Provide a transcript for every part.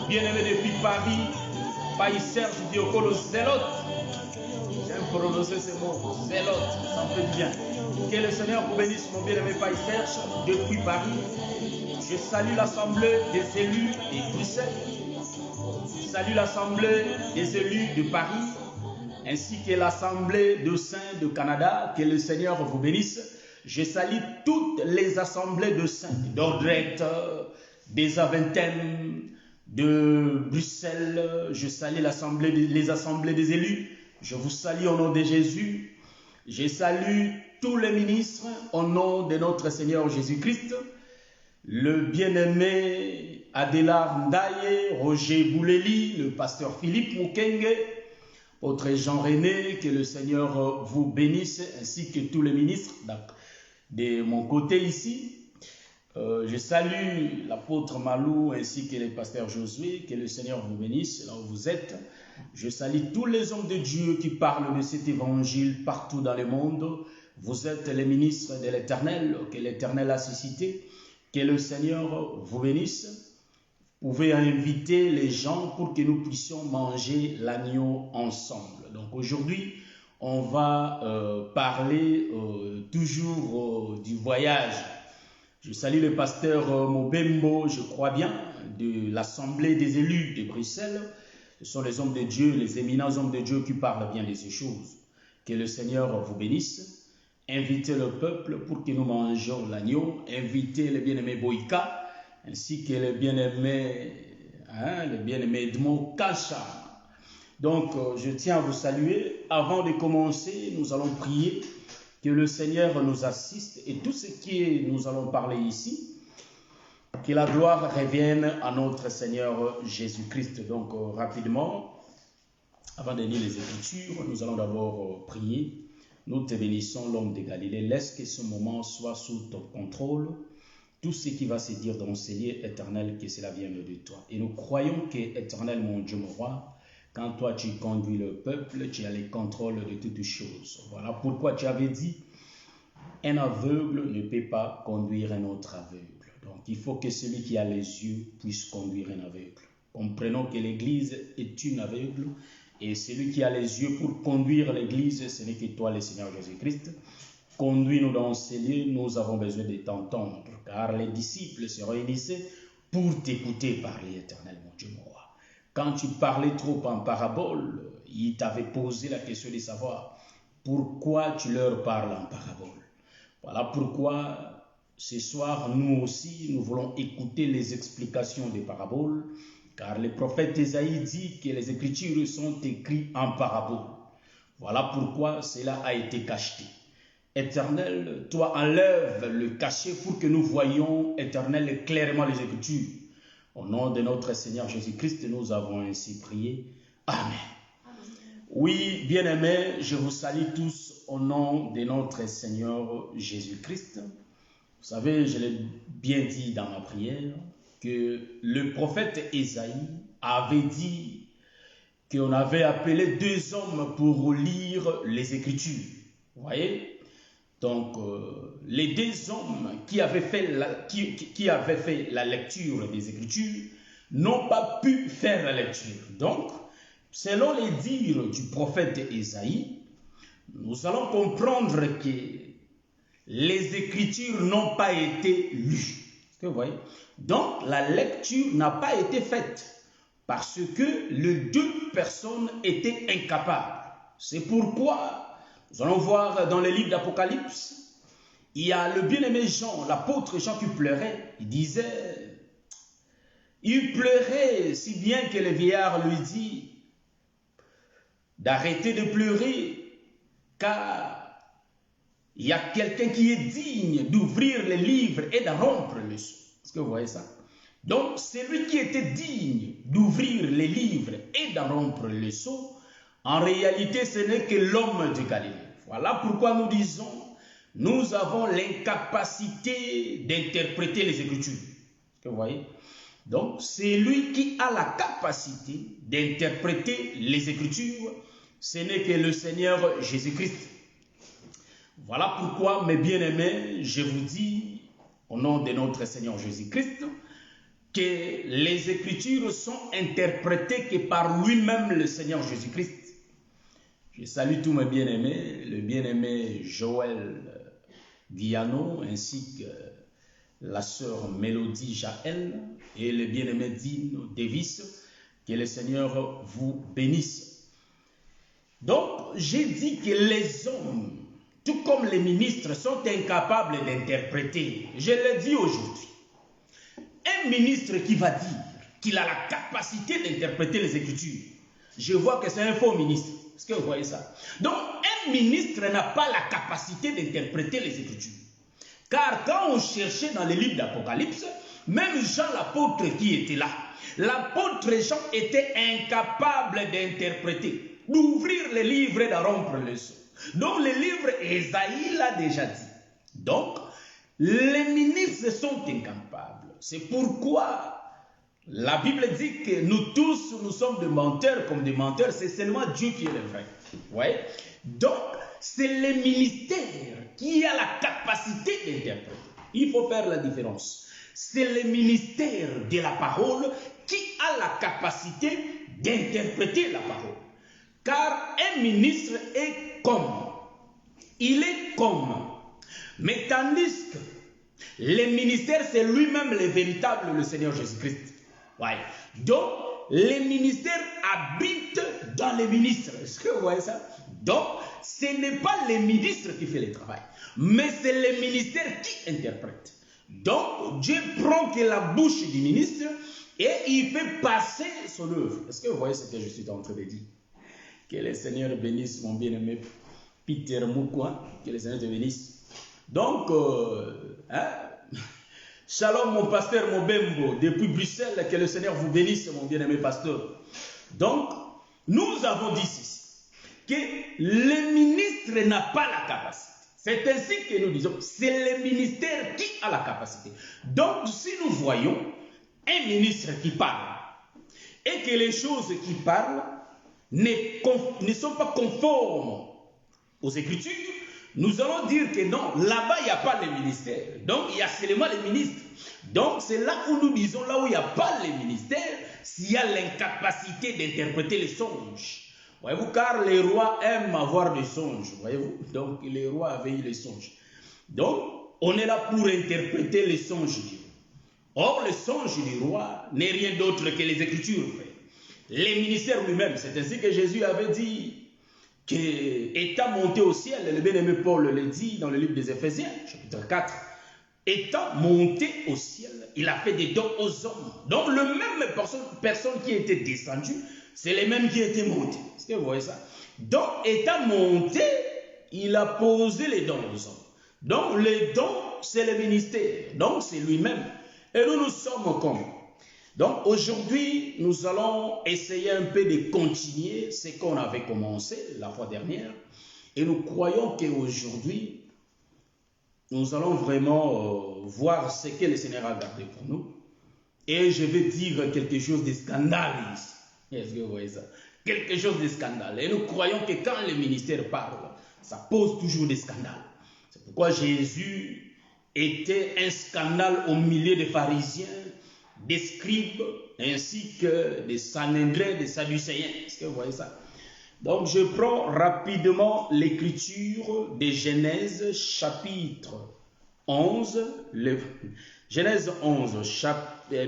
Bien-aimé depuis Paris, Paï Serge Diokolo Zélote. J'aime prononcer ces mots, Zélote, ça me fait du bien. Que le Seigneur vous bénisse, mon bien-aimé Paï Serge depuis Paris. Je salue l'Assemblée des élus de Bruxelles. Je salue l'Assemblée des élus de Paris, ainsi que l'Assemblée de saints de Canada. Que le Seigneur vous bénisse. Je salue toutes les assemblées de saints, d'Ordret, des Aventines, de Bruxelles. Je salue les assemblées des élus. Je vous salue au nom de Jésus. Je salue tous les ministres au nom de notre Seigneur Jésus-Christ. Le bien-aimé Adélard Ndaye, Roger Bouleli, le pasteur Philippe Mukenge, votre Jean-René, que le Seigneur vous bénisse, ainsi que tous les ministres. De mon côté ici, je salue l'apôtre Malou ainsi que le pasteur Josué, que le Seigneur vous bénisse là où vous êtes. Je salue tous les hommes de Dieu qui parlent de cet évangile partout dans le monde. Vous êtes les ministres de l'Éternel, que l'Éternel a suscité. Que le Seigneur vous bénisse. Vous pouvez inviter les gens pour que nous puissions manger l'agneau ensemble. Donc aujourd'hui, on va parler toujours du voyage. Je salue le pasteur Mobembo, je crois bien, de l'Assemblée des élus de Bruxelles. Ce sont les hommes de Dieu, les éminents hommes de Dieu qui parlent bien de ces choses. Que le Seigneur vous bénisse. Invitez le peuple pour que nous mangions l'agneau. Invitez le bien-aimé Boïka, ainsi que le bien-aimé Edmond Kacha. Donc, je tiens à vous saluer. Avant de commencer, nous allons prier que le Seigneur nous assiste et tout ce que nous allons parler ici, que la gloire revienne à notre Seigneur Jésus-Christ. Donc, rapidement, avant de lire les Écritures, nous allons d'abord prier. Nous te bénissons, l'homme de Galilée. Laisse que ce moment soit sous ton contrôle. Tout ce qui va se dire dans ces lieux éternels, que cela vienne de toi. Et nous croyons que, éternel, mon Dieu, mon roi, quand toi tu conduis le peuple, tu as le contrôle de toutes choses. Voilà pourquoi tu avais dit, un aveugle ne peut pas conduire un autre aveugle. Donc il faut que celui qui a les yeux puisse conduire un aveugle. Comprenons que l'Église est une aveugle. Et celui qui a les yeux pour conduire l'Église, ce n'est que toi, le Seigneur Jésus-Christ. Conduis-nous dans ces lieux, nous avons besoin de t'entendre, car les disciples se réunissaient pour t'écouter parler, éternel, mon Dieu, mon roi. Quand tu parlais trop en parabole, ils t'avaient posé la question de savoir pourquoi tu leur parles en parabole. Voilà pourquoi ce soir, nous aussi, nous voulons écouter les explications des paraboles, car le prophète Ésaïe dit que les Écritures sont écrites en parabole. Voilà pourquoi cela a été cacheté. Éternel, toi enlève le cachet pour que nous voyions, éternel, clairement les Écritures. Au nom de notre Seigneur Jésus-Christ, nous avons ainsi prié. Amen. Oui, bien-aimés, je vous salue tous au nom de notre Seigneur Jésus-Christ. Vous savez, je l'ai bien dit dans ma prière, que le prophète Ésaïe avait dit qu'on avait appelé deux hommes pour lire les Écritures. Vous voyez? Donc, les deux hommes qui avaient fait la lecture des Écritures n'ont pas pu faire la lecture. Donc, selon les dires du prophète Ésaïe, nous allons comprendre que les Écritures n'ont pas été lues. Est-ce que vous voyez? Donc, la lecture n'a pas été faite parce que les deux personnes étaient incapables. C'est pourquoi, nous allons voir dans le livre d'Apocalypse, il y a le bien-aimé Jean, l'apôtre Jean qui pleurait. Il pleurait si bien que le vieillard lui dit d'arrêter de pleurer, car il y a quelqu'un qui est digne d'ouvrir les livres et de rompre le sceau. Est-ce que vous voyez ça? Donc, celui qui était digne d'ouvrir les livres et de rompre le sceau, en réalité, ce n'est que l'homme de Galilée. Voilà pourquoi nous disons, nous avons l'incapacité d'interpréter les Écritures. Est-ce que vous voyez? Donc, c'est lui qui a la capacité d'interpréter les Écritures, ce n'est que le Seigneur Jésus-Christ. Voilà pourquoi, mes bien-aimés, je vous dis, au nom de notre Seigneur Jésus-Christ, que les Écritures sont interprétées que par lui-même le Seigneur Jésus-Christ. Je salue tous mes bien-aimés, le bien-aimé Joël Guiano, ainsi que la sœur Mélodie Jaël et le bien-aimé Dino Davis. Que le Seigneur vous bénisse. Donc, j'ai dit que les hommes, tout comme les ministres, sont incapables d'interpréter. Je le dis aujourd'hui. Un ministre qui va dire qu'il a la capacité d'interpréter les Écritures, je vois que c'est un faux ministre. Est-ce que vous voyez ça? Donc, un ministre n'a pas la capacité d'interpréter les Écritures. Car quand on cherchait dans les livres d'Apocalypse, même Jean l'apôtre qui était là, l'apôtre Jean était incapable d'interpréter, d'ouvrir les livres et d'en rompre le sceau. Donc, le livre Ésaïe l'a déjà dit. Donc, les ministres sont incapables. C'est pourquoi la Bible dit que nous tous, nous sommes des menteurs comme des menteurs. C'est seulement Dieu qui est le vrai. Ouais. Donc, c'est le ministère qui a la capacité d'interpréter. Il faut faire la différence. C'est le ministère de la parole qui a la capacité d'interpréter la parole. Car un ministre est comme. Il est comme. Mais tandis que le ministère, c'est lui-même le véritable, le Seigneur Jésus-Christ. Ouais. Donc, les ministères habitent dans les ministres. Est-ce que vous voyez ça? Donc, ce n'est pas le ministre qui fait le travail, mais c'est le ministère qui interprète. Donc, Dieu prend que la bouche du ministre et il fait passer son œuvre. Est-ce que vous voyez ce que je suis en train de dire? Que le Seigneur bénisse mon bien-aimé Peter Moukwa. Que le Seigneur te bénisse. Donc, shalom mon pasteur Mobembo depuis Bruxelles. Que le Seigneur vous bénisse mon bien-aimé pasteur. Donc, nous avons dit ceci. Que le ministre n'a pas la capacité. C'est ainsi que nous disons, c'est le ministère qui a la capacité. Donc, si nous voyons un ministre qui parle et que les choses qui parlent ne sont pas conformes aux Écritures, nous allons dire que non, là-bas, il n'y a pas de ministère. Donc, il y a seulement les ministres. Donc, c'est là où nous disons, là où il n'y a pas les ministères, s'il y a l'incapacité d'interpréter les songes. Voyez-vous, car les rois aiment avoir des songes, voyez-vous. Donc, les rois avaient eu les songes. Donc, on est là pour interpréter les songes du roi. Or, le songe du roi n'est rien d'autre que les Écritures. Les ministères lui-même, c'est ainsi que Jésus avait dit qu'étant monté au ciel, le bien-aimé Paul le dit dans le livre des Éphésiens, chapitre 4, étant monté au ciel, il a fait des dons aux hommes. Donc, le même personne qui était descendue, c'est les mêmes qui étaient montés. Est-ce que vous voyez ça? Donc, étant monté, il a posé les dons aux hommes. Donc, les dons, c'est le ministère. Donc, c'est lui-même. Et nous sommes comme. Donc, aujourd'hui, nous allons essayer un peu de continuer ce qu'on avait commencé la fois dernière. Et nous croyons qu'aujourd'hui, nous allons vraiment voir ce que le Seigneur a gardé pour nous. Et je vais dire quelque chose de scandale ici. Est-ce que vous voyez ça? Quelque chose de scandale. Et nous croyons que quand le ministère parle, ça pose toujours des scandales. C'est pourquoi Jésus était un scandale au milieu des pharisiens, des scribes, ainsi que des Sanhédrins, des Sadducéens. Est-ce que vous voyez ça? Donc je prends rapidement l'écriture de Genèse chapitre 11, Genèse 11,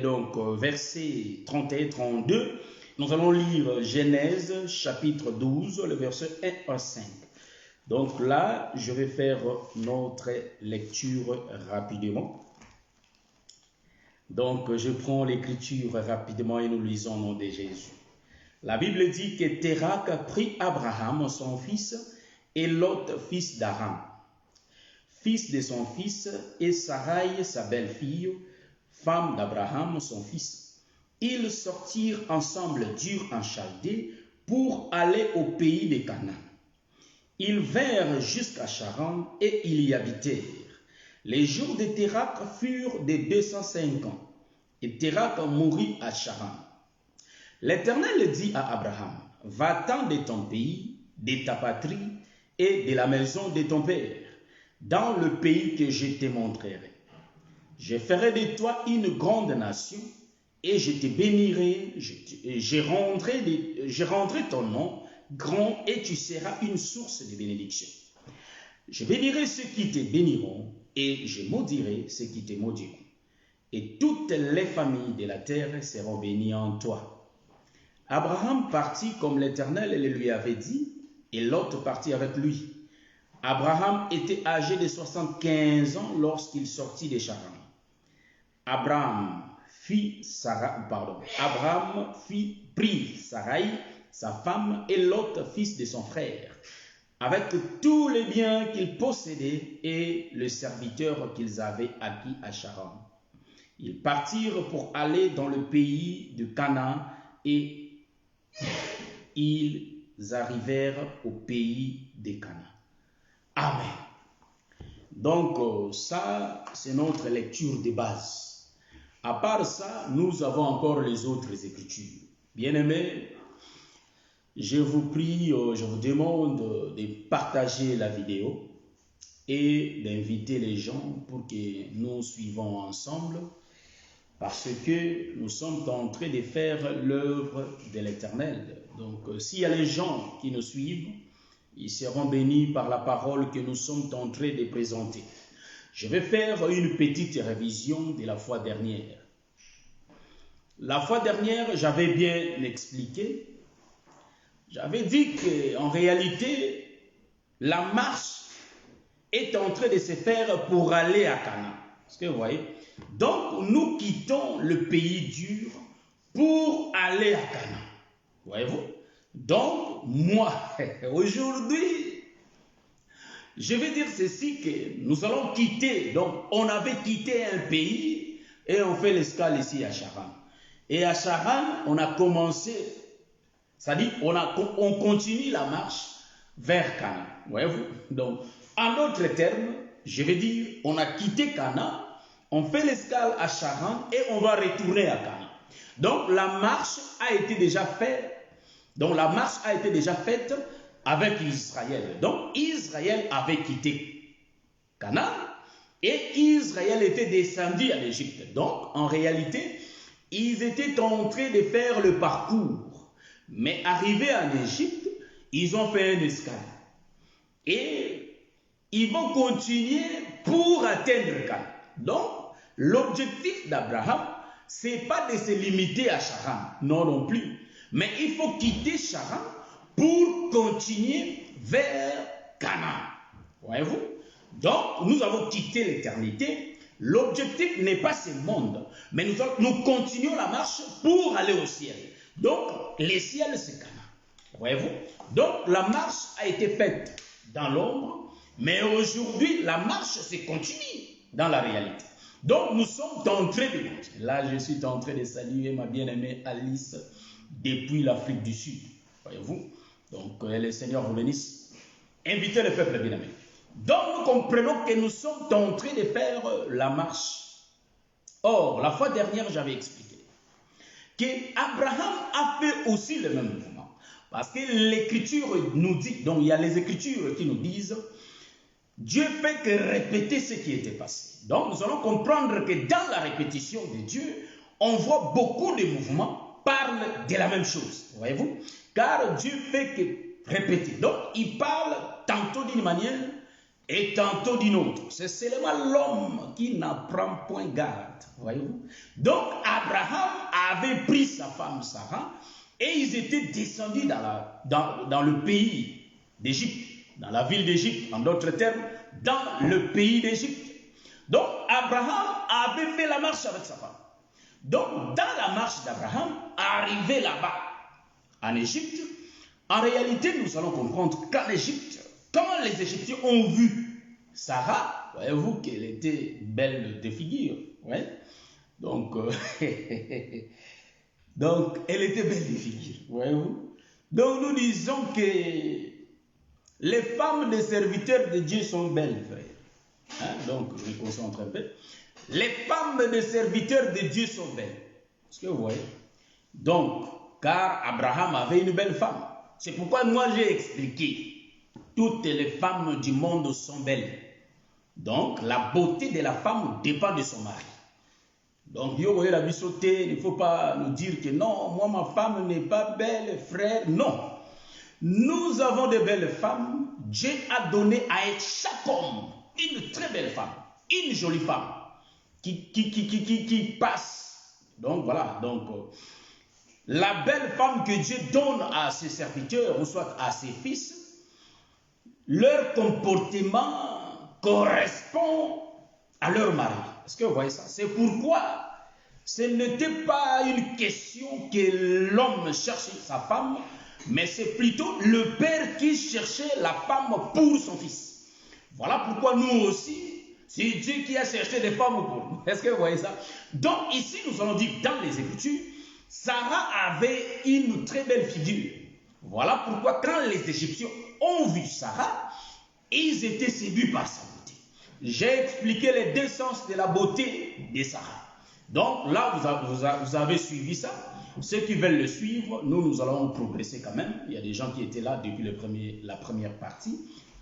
donc verset 31-32. Nous allons lire Genèse chapitre 12, le verset 1 à 5. Donc là, je vais faire notre lecture rapidement. Donc je prends l'écriture rapidement et nous lisons au nom de Jésus. La Bible dit que Térak prit Abraham, son fils, et Lot, fils d'Aram, fils de son fils, et Sarai, sa belle-fille, femme d'Abraham, son fils. Ils sortirent ensemble d'Ur en Chaldée pour aller au pays de Canaan. Ils vinrent jusqu'à Charan et ils y habitèrent. Les jours de Térak furent de 205 ans, et Térak mourut à Charan. L'Éternel dit à Abraham, va-t'en de ton pays, de ta patrie et de la maison de ton père, dans le pays que je te montrerai. Je ferai de toi une grande nation, et je te bénirai, je rendrai ton nom grand et tu seras une source de bénédiction. Je bénirai ceux qui te béniront et je maudirai ceux qui te maudiront. Et toutes les familles de la terre seront bénies en toi. Abraham partit comme l'Éternel le lui avait dit, et Lot partit avec lui. Abraham était âgé de 75 ans lorsqu'il sortit de Charan. Abraham prit Sarai, sa femme, et Lot, fils de son frère, avec tous les biens qu'ils possédaient et le serviteur qu'ils avaient acquis à Charan. Ils partirent pour aller dans le pays de Canaan et ils arrivèrent au pays de Canaan. Amen. Donc ça, c'est notre lecture de base. À part ça, nous avons encore les autres écritures. Bien-aimés, je vous prie, je vous demande de partager la vidéo et d'inviter les gens pour que nous suivons ensemble, parce que nous sommes en train de faire l'œuvre de l'Éternel. Donc, s'il y a les gens qui nous suivent, ils seront bénis par la parole que nous sommes en train de présenter. Je vais faire une petite révision de la fois dernière. La fois dernière, j'avais bien expliqué. J'avais dit qu'en réalité, la marche est en train de se faire pour aller à Canaan. Est-ce que vous voyez? Donc, nous quittons le pays dur pour aller à Canaan. Voyez-vous? Donc, moi, aujourd'hui, je vais dire ceci, que nous allons quitter. Donc, on avait quitté un pays et on fait l'escale ici à Charan. Et à Charan, on a commencé, c'est-à-dire on continue la marche vers Canaan. Voyez-vous? Donc, en d'autres termes, je vais dire, on a quitté Canaan, on fait l'escale à Charan et on va retourner à Canaan. Donc, la marche a été déjà faite. Donc, la marche a été déjà faite avec Israël. Donc, Israël avait quitté Canaan et Israël était descendu à l'Égypte. Donc, en réalité, ils étaient en train de faire le parcours. Mais arrivés en Égypte, ils ont fait une escale. Et ils vont continuer pour atteindre Canaan. Donc, l'objectif d'Abraham, ce n'est pas de se limiter à Charan, non plus. Mais il faut quitter Charan pour continuer vers Canaan. Voyez-vous? Donc, nous avons quitté l'éternité. L'objectif n'est pas ce monde, mais nous continuons la marche pour aller au ciel. Donc, le ciel, c'est Canaan. Voyez-vous? Donc, la marche a été faite dans l'ombre, mais aujourd'hui, la marche se continue dans la réalité. Donc, nous sommes en train de... Là, je suis en train de saluer ma bien-aimée Alice depuis l'Afrique du Sud. Voyez-vous? Donc, le Seigneur vous bénisse. Invitez le peuple bien-aimé. Donc, nous comprenons que nous sommes en train de faire la marche. Or, la fois dernière, j'avais expliqué qu'Abraham a fait aussi le même mouvement. Parce que l'Écriture nous dit, donc il y a les Écritures qui nous disent, Dieu fait que répéter ce qui était passé. Donc, nous allons comprendre que dans la répétition de Dieu, on voit beaucoup de mouvements parlent de la même chose. Voyez-vous? Car Dieu fait que répéter. Donc, il parle tantôt d'une manière et tantôt d'une autre. C'est seulement l'homme qui n'en prend point garde. Voyez-vous? Donc, Abraham avait pris sa femme Sarah et ils étaient descendus dans le pays d'Égypte. Dans la ville d'Égypte, en d'autres termes, dans le pays d'Égypte. Donc, Abraham avait fait la marche avec sa femme. Donc, dans la marche d'Abraham, arrivé là-bas, en Égypte, en réalité, nous allons comprendre qu'en Égypte, quand les Égyptiens ont vu Sarah, voyez-vous qu'elle était belle de figure. Ouais? Donc, donc, elle était belle de figure. Voyez-vous? Donc, nous disons que les femmes des serviteurs de Dieu sont belles, frère. Hein? Donc, je me concentre un peu. Les femmes des serviteurs de Dieu sont belles. Est-ce que vous voyez? Donc, car Abraham avait une belle femme. C'est pourquoi moi j'ai expliqué. Toutes les femmes du monde sont belles. Donc, la beauté de la femme dépend de son mari. Donc, il ne faut pas nous dire que non, moi, ma femme n'est pas belle, frère. Non. Nous avons de belles femmes. Dieu a donné à chaque homme une très belle femme, une jolie femme qui passe. Donc, voilà. Donc, la belle femme que Dieu donne à ses serviteurs ou soit à ses fils, leur comportement correspond à leur mari. Est-ce que vous voyez ça? C'est pourquoi ce n'était pas une question que l'homme cherchait sa femme, mais c'est plutôt le père qui cherchait la femme pour son fils. Voilà pourquoi nous aussi, c'est Dieu qui a cherché des femmes pour nous. Est-ce que vous voyez ça? Donc ici, nous allons dire dans les Écritures, Sarah avait une très belle figure. Voilà pourquoi quand les Égyptiens ont vu Sarah, ils étaient séduits par sa beauté. J'ai expliqué les deux sens de la beauté de Sarah. Donc là, vous avez suivi ça. Ceux qui veulent le suivre, nous allons progresser quand même. Il y a des gens qui étaient là depuis la première partie,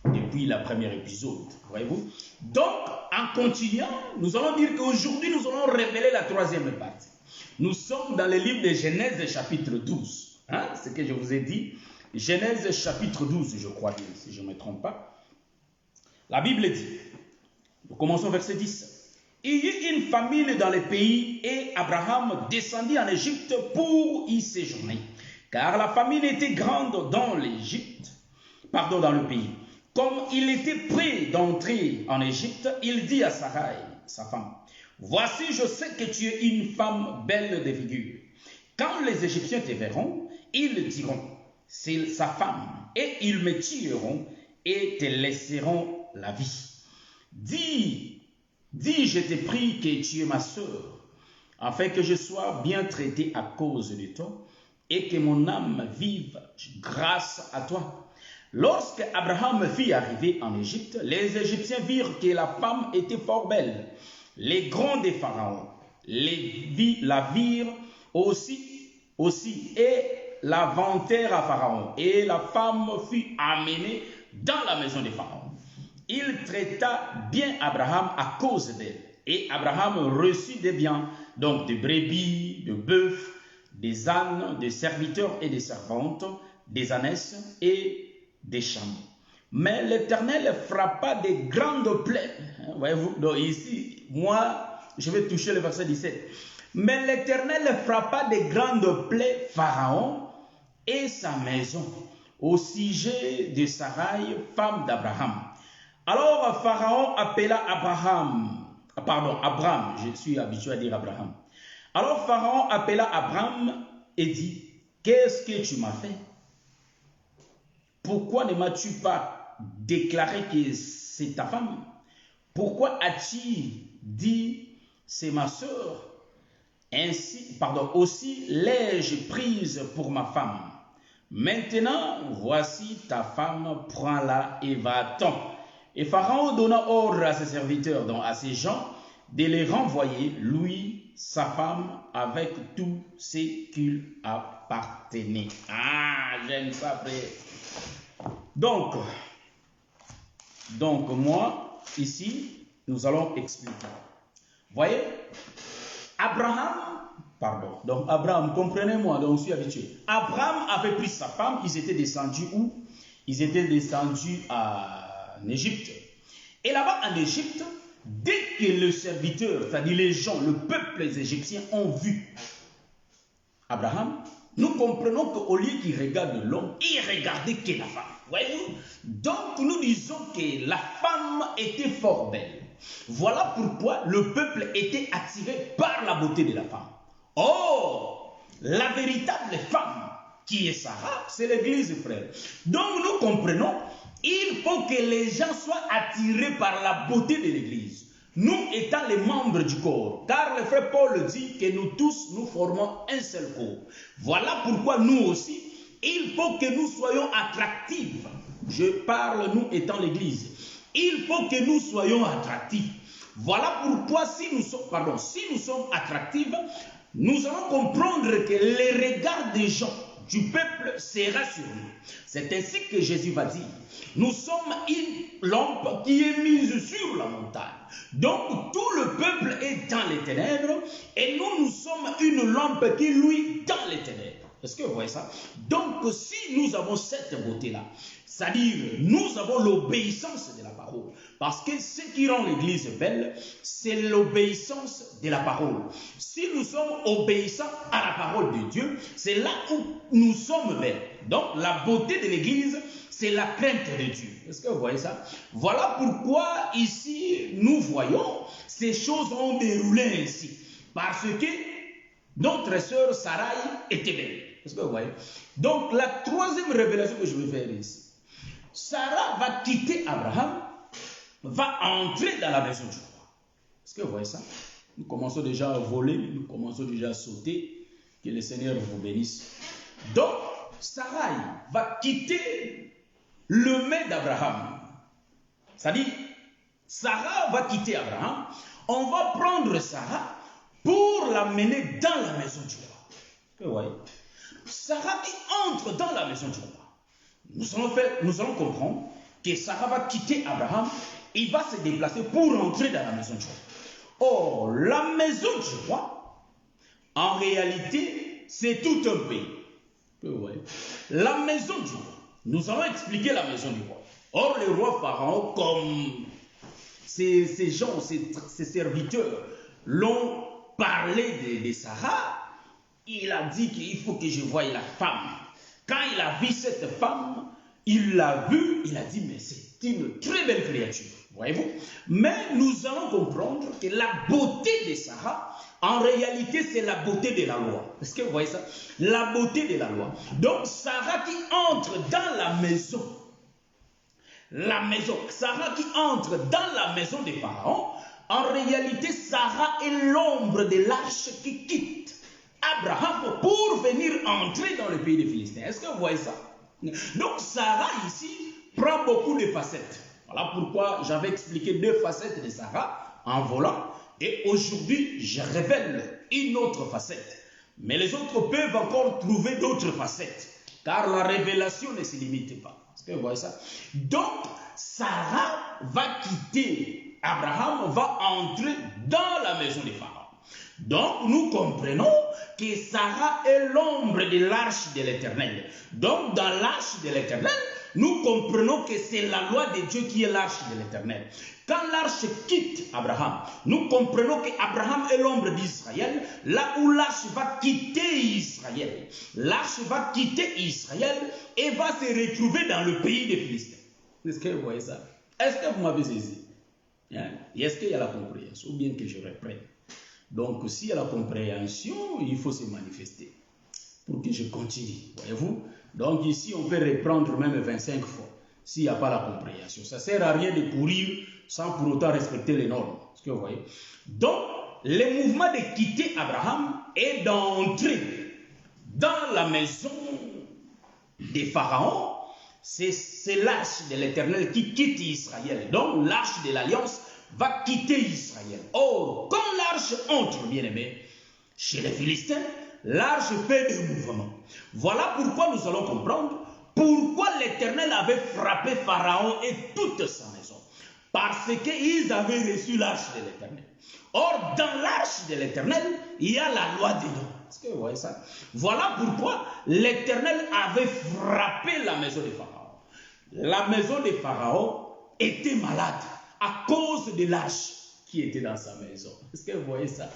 depuis le premier épisode. Voyez-vous? Donc, en continuant, nous allons dire qu'aujourd'hui, nous allons révéler la troisième partie. Nous sommes dans le livre de Genèse chapitre 12. Hein? Ce que je vous ai dit. Genèse chapitre 12, je crois bien, si je ne me trompe pas. La Bible dit, nous commençons verset 10. Il y eut une famine dans le pays et Abraham descendit en Égypte pour y séjourner. Car la famine était grande dans le pays. Comme il était prêt d'entrer en Égypte, il dit à Sarai, sa femme, « Voici, je sais que tu es une femme belle de figure. Quand les Égyptiens te verront, ils diront, c'est sa femme, et ils me tueront et te laisseront la vie. Dis, je te prie que tu es ma sœur, afin que je sois bien traité à cause de toi, et que mon âme vive grâce à toi. » Lorsque Abraham fit arriver en Égypte, les Égyptiens virent que la femme était fort belle. Les grands des pharaons la virent aussi et la vantèrent à Pharaon. Et la femme fut amenée dans la maison des pharaons. Il traita bien Abraham à cause d'elle. Et Abraham reçut des biens, donc des brebis, de bœufs, des ânes, des serviteurs et des servantes, des ânesses et des chameaux. Mais l'Éternel frappa des grandes plaies. Voyez-vous, donc ici, moi, je vais toucher le verset 17. Mais l'Éternel frappa des grandes plaies Pharaon et sa maison au sujet de Sarai, femme d'Abraham. Alors Pharaon appela Abraham, je suis habitué à dire Abraham. Alors Pharaon appela Abraham et dit, qu'est-ce que tu m'as fait? Pourquoi ne m'as-tu pas déclaré que c'est ta femme? Pourquoi as-tu dit, c'est ma sœur? Aussi l'ai-je prise pour ma femme. Maintenant, voici ta femme, prends-la et va-t'en. Et Pharaon donna ordre à ses serviteurs, donc à ses gens, de les renvoyer, lui, sa femme, avec tout ce qu'il appartenait. Ah, j'aime ça, frère. Donc moi, ici, nous allons expliquer. Voyez, Abraham, comprenez-moi, donc je suis habitué. Abraham avait pris sa femme, ils étaient descendus où? Ils étaient descendus en Égypte. Et là-bas en Égypte, dès que le serviteur, c'est-à-dire les gens, le peuple égyptien ont vu Abraham, nous comprenons qu'au lieu qu'il regarde l'homme, il regardait que la femme. Voyez-vous? Donc nous disons que la femme était fort belle. Voilà pourquoi le peuple était attiré par la beauté de la femme. Or, la véritable femme qui est Sarah, c'est l'église, frère. Donc nous comprenons, il faut que les gens soient attirés par la beauté de l'église. Nous étant les membres du corps, car le frère Paul dit que nous tous, nous formons un seul corps. Voilà pourquoi nous aussi, il faut que nous soyons attractifs. Je parle, nous étant l'église. Il faut que nous soyons attractifs. Voilà pourquoi si nous sommes attractifs, nous allons comprendre que les regards des gens du peuple sera sur nous. C'est ainsi que Jésus va dire, nous sommes une lampe qui est mise sur la montagne. Donc tout le peuple est dans les ténèbres et nous sommes une lampe qui luit dans les ténèbres. Est-ce que vous voyez ça? Donc si nous avons cette beauté-là, c'est-à-dire nous avons l'obéissance de la parole, parce que ce qui rend l'Église belle, c'est l'obéissance de la parole. Si nous sommes obéissants à la parole de Dieu, c'est là où nous sommes belles. Donc la beauté de l'Église, c'est la crainte de Dieu. Est-ce que vous voyez ça? Voilà pourquoi ici nous voyons ces choses ont déroulé ainsi. Parce que notre sœur Sarai était belle. Est-ce que vous voyez? Donc la troisième révélation que je vais faire ici. Sarah va quitter Abraham, va entrer dans la maison du roi. Est-ce que vous voyez ça? Nous commençons déjà à voler, nous commençons déjà à sauter. Que le Seigneur vous bénisse. Donc, Sarai va quitter le mets d'Abraham. C'est-à-dire, Sarah va quitter Abraham. On va prendre Sarah pour l'amener dans la maison du roi. Est-ce que vous voyez? Sarah qui entre dans la maison du roi. Nous allons comprendre que Sarah va quitter Abraham, il va se déplacer pour entrer dans la maison du roi. Or, la maison du roi, en réalité, c'est tout un pays. La maison du roi, nous allons expliquer la maison du roi. Or, le roi Pharaon, comme ces gens, ces serviteurs, l'ont parlé de Sarah, il a dit qu'il faut que je voie la femme. Quand il a vu cette femme, il l'a vue, il a dit, mais c'est une très belle créature. Voyez-vous? Mais nous allons comprendre que la beauté de Sarah, en réalité, c'est la beauté de la loi. Est-ce que vous voyez ça? La beauté de la loi. Donc, Sarah qui entre dans la maison, Sarah qui entre dans la maison de Pharaon, en réalité, Sarah est l'ombre de l'arche qui quitte Abraham pour venir entrer dans le pays des Philistins. Est-ce que vous voyez ça? Donc Sarah ici prend beaucoup de facettes. Voilà pourquoi j'avais expliqué 2 facettes de Sarah en volant. Et aujourd'hui, je révèle une autre facette. Mais les autres peuvent encore trouver d'autres facettes. Car la révélation ne se limite pas. Est-ce que vous voyez ça? Donc Sarah va quitter Abraham, va entrer dans la maison de Pharaon. Donc, nous comprenons que Sarah est l'ombre de l'arche de l'Éternel. Donc, dans l'arche de l'Éternel, nous comprenons que c'est la loi de Dieu qui est l'arche de l'Éternel. Quand l'arche quitte Abraham, nous comprenons qu'Abraham est l'ombre d'Israël, là où l'arche va quitter Israël. L'arche va quitter Israël et va se retrouver dans le pays des Philistins. Est-ce que vous voyez ça? Est-ce que vous m'avez saisi? Est-ce qu'il y a la compréhension? Ou bien que je reprenne? Donc, s'il y a la compréhension, il faut se manifester pour que je continue, voyez-vous. Donc, ici, on peut reprendre même 25 fois s'il n'y a pas la compréhension. Ça ne sert à rien de courir sans pour autant respecter les normes. Est-ce que vous voyez? Donc, le mouvement de quitter Abraham est d'entrer dans la maison des pharaons. C'est l'arche de l'Éternel qui quitte Israël. Donc, l'arche de l'Alliance va quitter Israël. Or, quand l'arche entre, bien aimé, chez les Philistins, l'arche fait des mouvements. Voilà pourquoi nous allons comprendre pourquoi l'Éternel avait frappé Pharaon et toute sa maison. Parce qu'ils avaient reçu l'arche de l'Éternel. Or, dans l'arche de l'Éternel, il y a la loi dedans. Est-ce que vous voyez ça? Voilà pourquoi l'Éternel avait frappé la maison de Pharaon. La maison de Pharaon était malade à cause de l'arche qui était dans sa maison. Est-ce que vous voyez ça?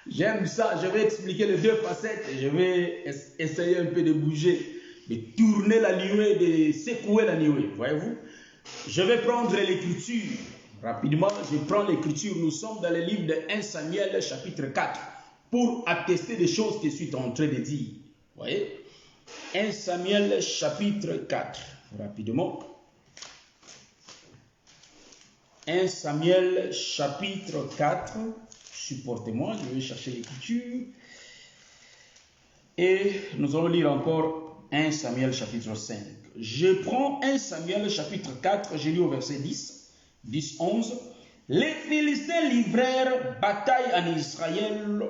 J'aime ça. Je vais expliquer les 2 facettes. Je vais essayer un peu de bouger, de tourner la nuée, de secouer la nuée. Voyez-vous? Je vais prendre l'écriture. Rapidement, je prends l'écriture. Nous sommes dans le livre de 1 Samuel, chapitre 4, pour attester des choses que je suis en train de dire. Vous voyez? 1 Samuel, chapitre 4. Rapidement. 1 Samuel chapitre 4, supportez-moi, je vais chercher l'écriture. Et nous allons lire encore 1 Samuel chapitre 5. Je prends 1 Samuel chapitre 4, je lis au verset 10, 11. Les Philistins livrèrent bataille en Israël.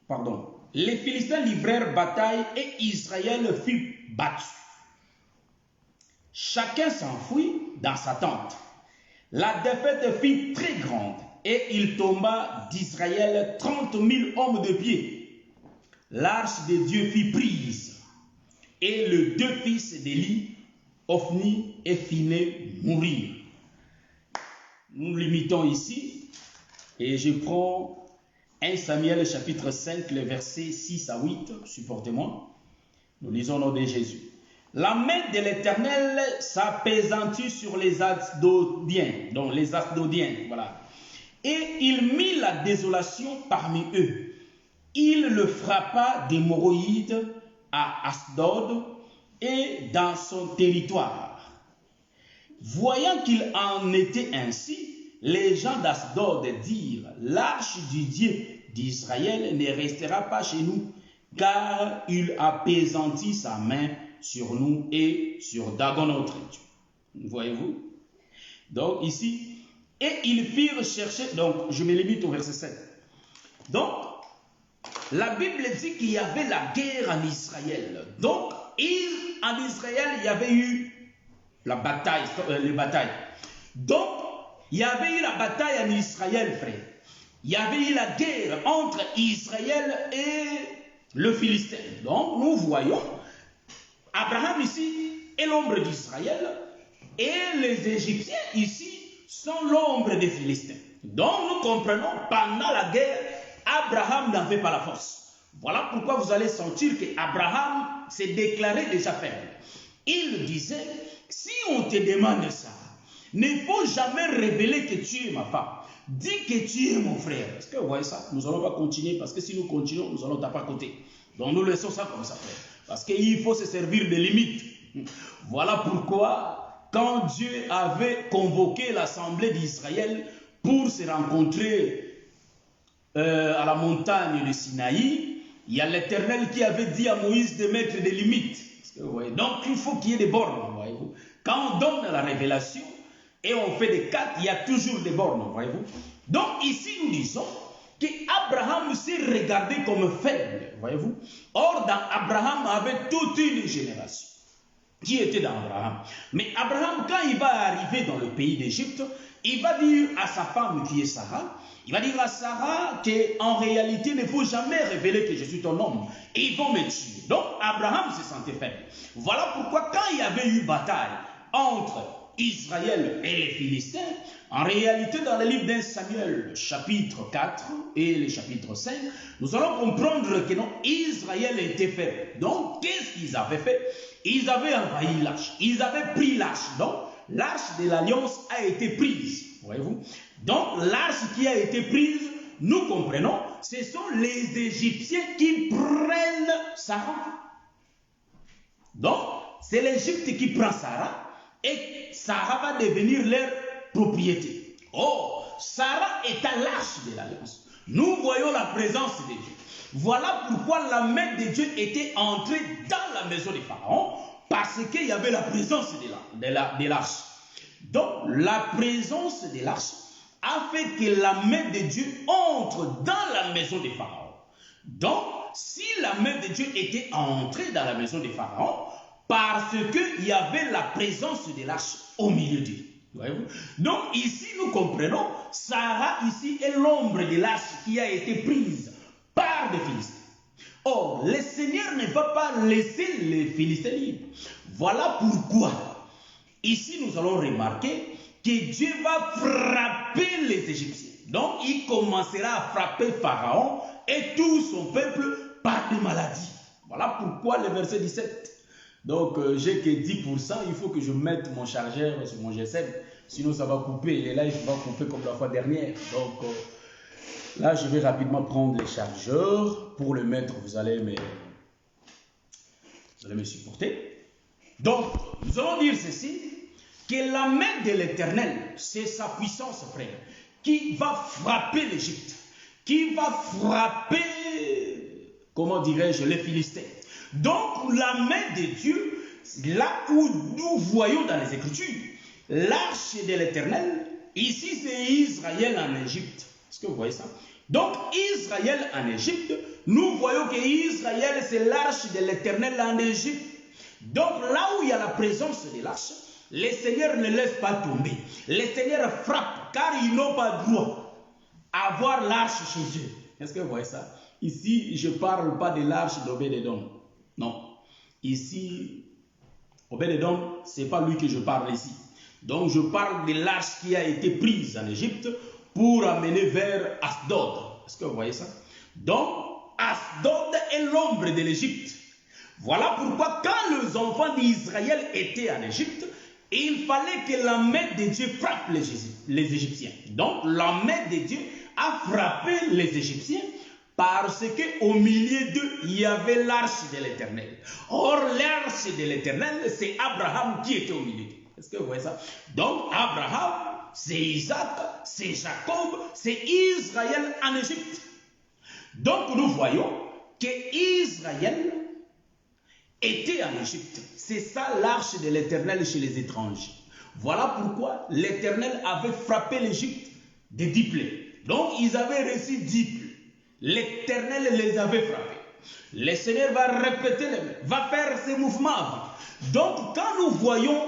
Pardon, les Philistins livrèrent bataille et Israël fut battu. Chacun s'enfuit dans sa tente. La défaite fut très grande et il tomba d'Israël 30 000 hommes de pied. L'arche de Dieu fut prise et les deux fils d'Élie, Ophni et Phiné, mourirent. Nous limitons ici et je prends 1 Samuel chapitre 5, les versets 6 à 8, supportez-moi. Nous lisons au nom de Jésus. La main de l'Éternel s'apaisantit sur les Asdodiens, donc les Asdodiens, voilà. Et il mit la désolation parmi eux. Il le frappa d'hémorroïdes à Asdod et dans son territoire. Voyant qu'il en était ainsi, les gens d'Asdod dirent, l'arche du Dieu d'Israël ne restera pas chez nous, car il apaisantit sa main sur nous et sur Dagon notre Dieu. Voyez-vous? Donc ici, et ils firent chercher, donc je me limite au verset 7. Donc, la Bible dit qu'il y avait la guerre en Israël. Donc, en Israël, il y avait eu la bataille, les batailles. Donc, il y avait eu la bataille en Israël, frère. Il y avait eu la guerre entre Israël et le Philistin. Donc, nous voyons Abraham ici est l'ombre d'Israël et les Égyptiens ici sont l'ombre des Philistins. Donc, nous comprenons, pendant la guerre, Abraham n'avait pas la force. Voilà pourquoi vous allez sentir qu'Abraham s'est déclaré déjà faible. Il disait, si on te demande ça, ne faut jamais révéler que tu es ma femme. Dis que tu es mon frère. Est-ce que vous voyez ça? Nous n'allons pas continuer parce que si nous continuons, nous allons taper à côté. Donc nous laissons ça comme ça, frère. Parce qu'il faut se servir des limites. Voilà pourquoi, quand Dieu avait convoqué l'assemblée d'Israël pour se rencontrer à la montagne de Sinaï, il y a l'Éternel qui avait dit à Moïse de mettre des limites. Donc il faut qu'il y ait des bornes, voyez-vous. Quand on donne la révélation et on fait des quatre, il y a toujours des bornes, voyez-vous. Donc ici nous disons qu'Abraham s'est regardé comme faible, voyez-vous. Or dans Abraham avait toute une génération qui était dans Abraham. Mais Abraham, quand il va arriver dans le pays d'Égypte, il va dire à sa femme qui est Sarah, il va dire à Sarah qu'en réalité, il ne faut jamais révéler que je suis ton homme. Et ils vont me tuer. Donc, Abraham se sentait faible. Voilà pourquoi, quand il y avait eu bataille entre Israël et les Philistins, en réalité, dans le livre d'un Samuel, chapitre 4 et le chapitre 5, nous allons comprendre que non, Israël était faible. Donc, qu'est-ce qu'ils avaient fait? Ils avaient envahi l'arche. Ils avaient pris l'arche. Donc, l'arche de l'alliance a été prise. Voyez-vous? Donc, l'arche qui a été prise, nous comprenons, ce sont les Égyptiens qui prennent Sarah. Donc, c'est l'Égypte qui prend Sarah et Sarah va devenir leur propriété. Oh, Sarah est à l'arche de l'alliance. Nous voyons la présence de Dieu. Voilà pourquoi la main de Dieu était entrée dans la maison de Pharaon, parce qu'il y avait la présence de l'arche. Donc, la présence de l'arche a fait que la main de Dieu entre dans la maison de Pharaon. Donc, si la main de Dieu était entrée dans la maison de Pharaon, parce qu'il y avait la présence de l'arche au milieu d'eux. Voyez-vous? Donc, ici, nous comprenons, Sarah, ici, est l'ombre de l'arche qui a été prise par les Philistins. Or, le Seigneur ne va pas laisser les Philistins libres. Voilà pourquoi, ici, nous allons remarquer que Dieu va frapper les Égyptiens. Donc, il commencera à frapper Pharaon et tout son peuple par des maladies. Voilà pourquoi le verset 17. Donc, j'ai que 10%, il faut que je mette mon chargeur sur mon G7, sinon ça va couper. Et là, il va couper comme la fois dernière. Donc, là, je vais rapidement prendre les chargeurs pour le mettre. Vous allez me supporter. Donc, nous allons dire ceci, que la main de l'Éternel, c'est sa puissance, frère, qui va frapper l'Égypte, qui va frapper, comment dirais-je, les Philistins. Donc, la main de Dieu, là où nous voyons dans les Écritures, l'arche de l'Éternel, ici c'est Israël en Égypte. Est-ce que vous voyez ça? Donc, Israël en Égypte, nous voyons que Israël, c'est l'arche de l'Éternel en Égypte. Donc là où il y a la présence de l'arche, les seigneurs ne laissent pas tomber. Les seigneurs frappent car ils n'ont pas droit à avoir l'arche chez eux. Est-ce que vous voyez ça? Ici, je ne parle pas de l'arche d'Obed-Édom. Non. Ici, Obed-Édom, ce n'est pas lui que je parle ici. Donc je parle de l'arche qui a été prise en Égypte pour amener vers Asdod. Est-ce que vous voyez ça? Donc, Asdod est l'ombre de l'Égypte. Voilà pourquoi quand les enfants d'Israël étaient en Égypte, il fallait que la main de Dieu frappe les Égyptiens. Donc la main de Dieu a frappé les Égyptiens parce qu'au milieu d'eux, il y avait l'arche de l'Éternel. Or, l'arche de l'Éternel, c'est Abraham qui était au milieu. Est-ce que vous voyez ça? Donc Abraham, c'est Isaac, c'est Jacob, c'est Israël en Égypte. Donc nous voyons que Israël était en Égypte. C'est ça l'arche de l'Éternel chez les étrangers. Voilà pourquoi l'Éternel avait frappé l'Égypte de 10 plaies. Donc ils avaient reçu 10 plaies. L'Éternel les avait frappés. Le Seigneur va répéter, va faire ces mouvements avant. Donc quand nous voyons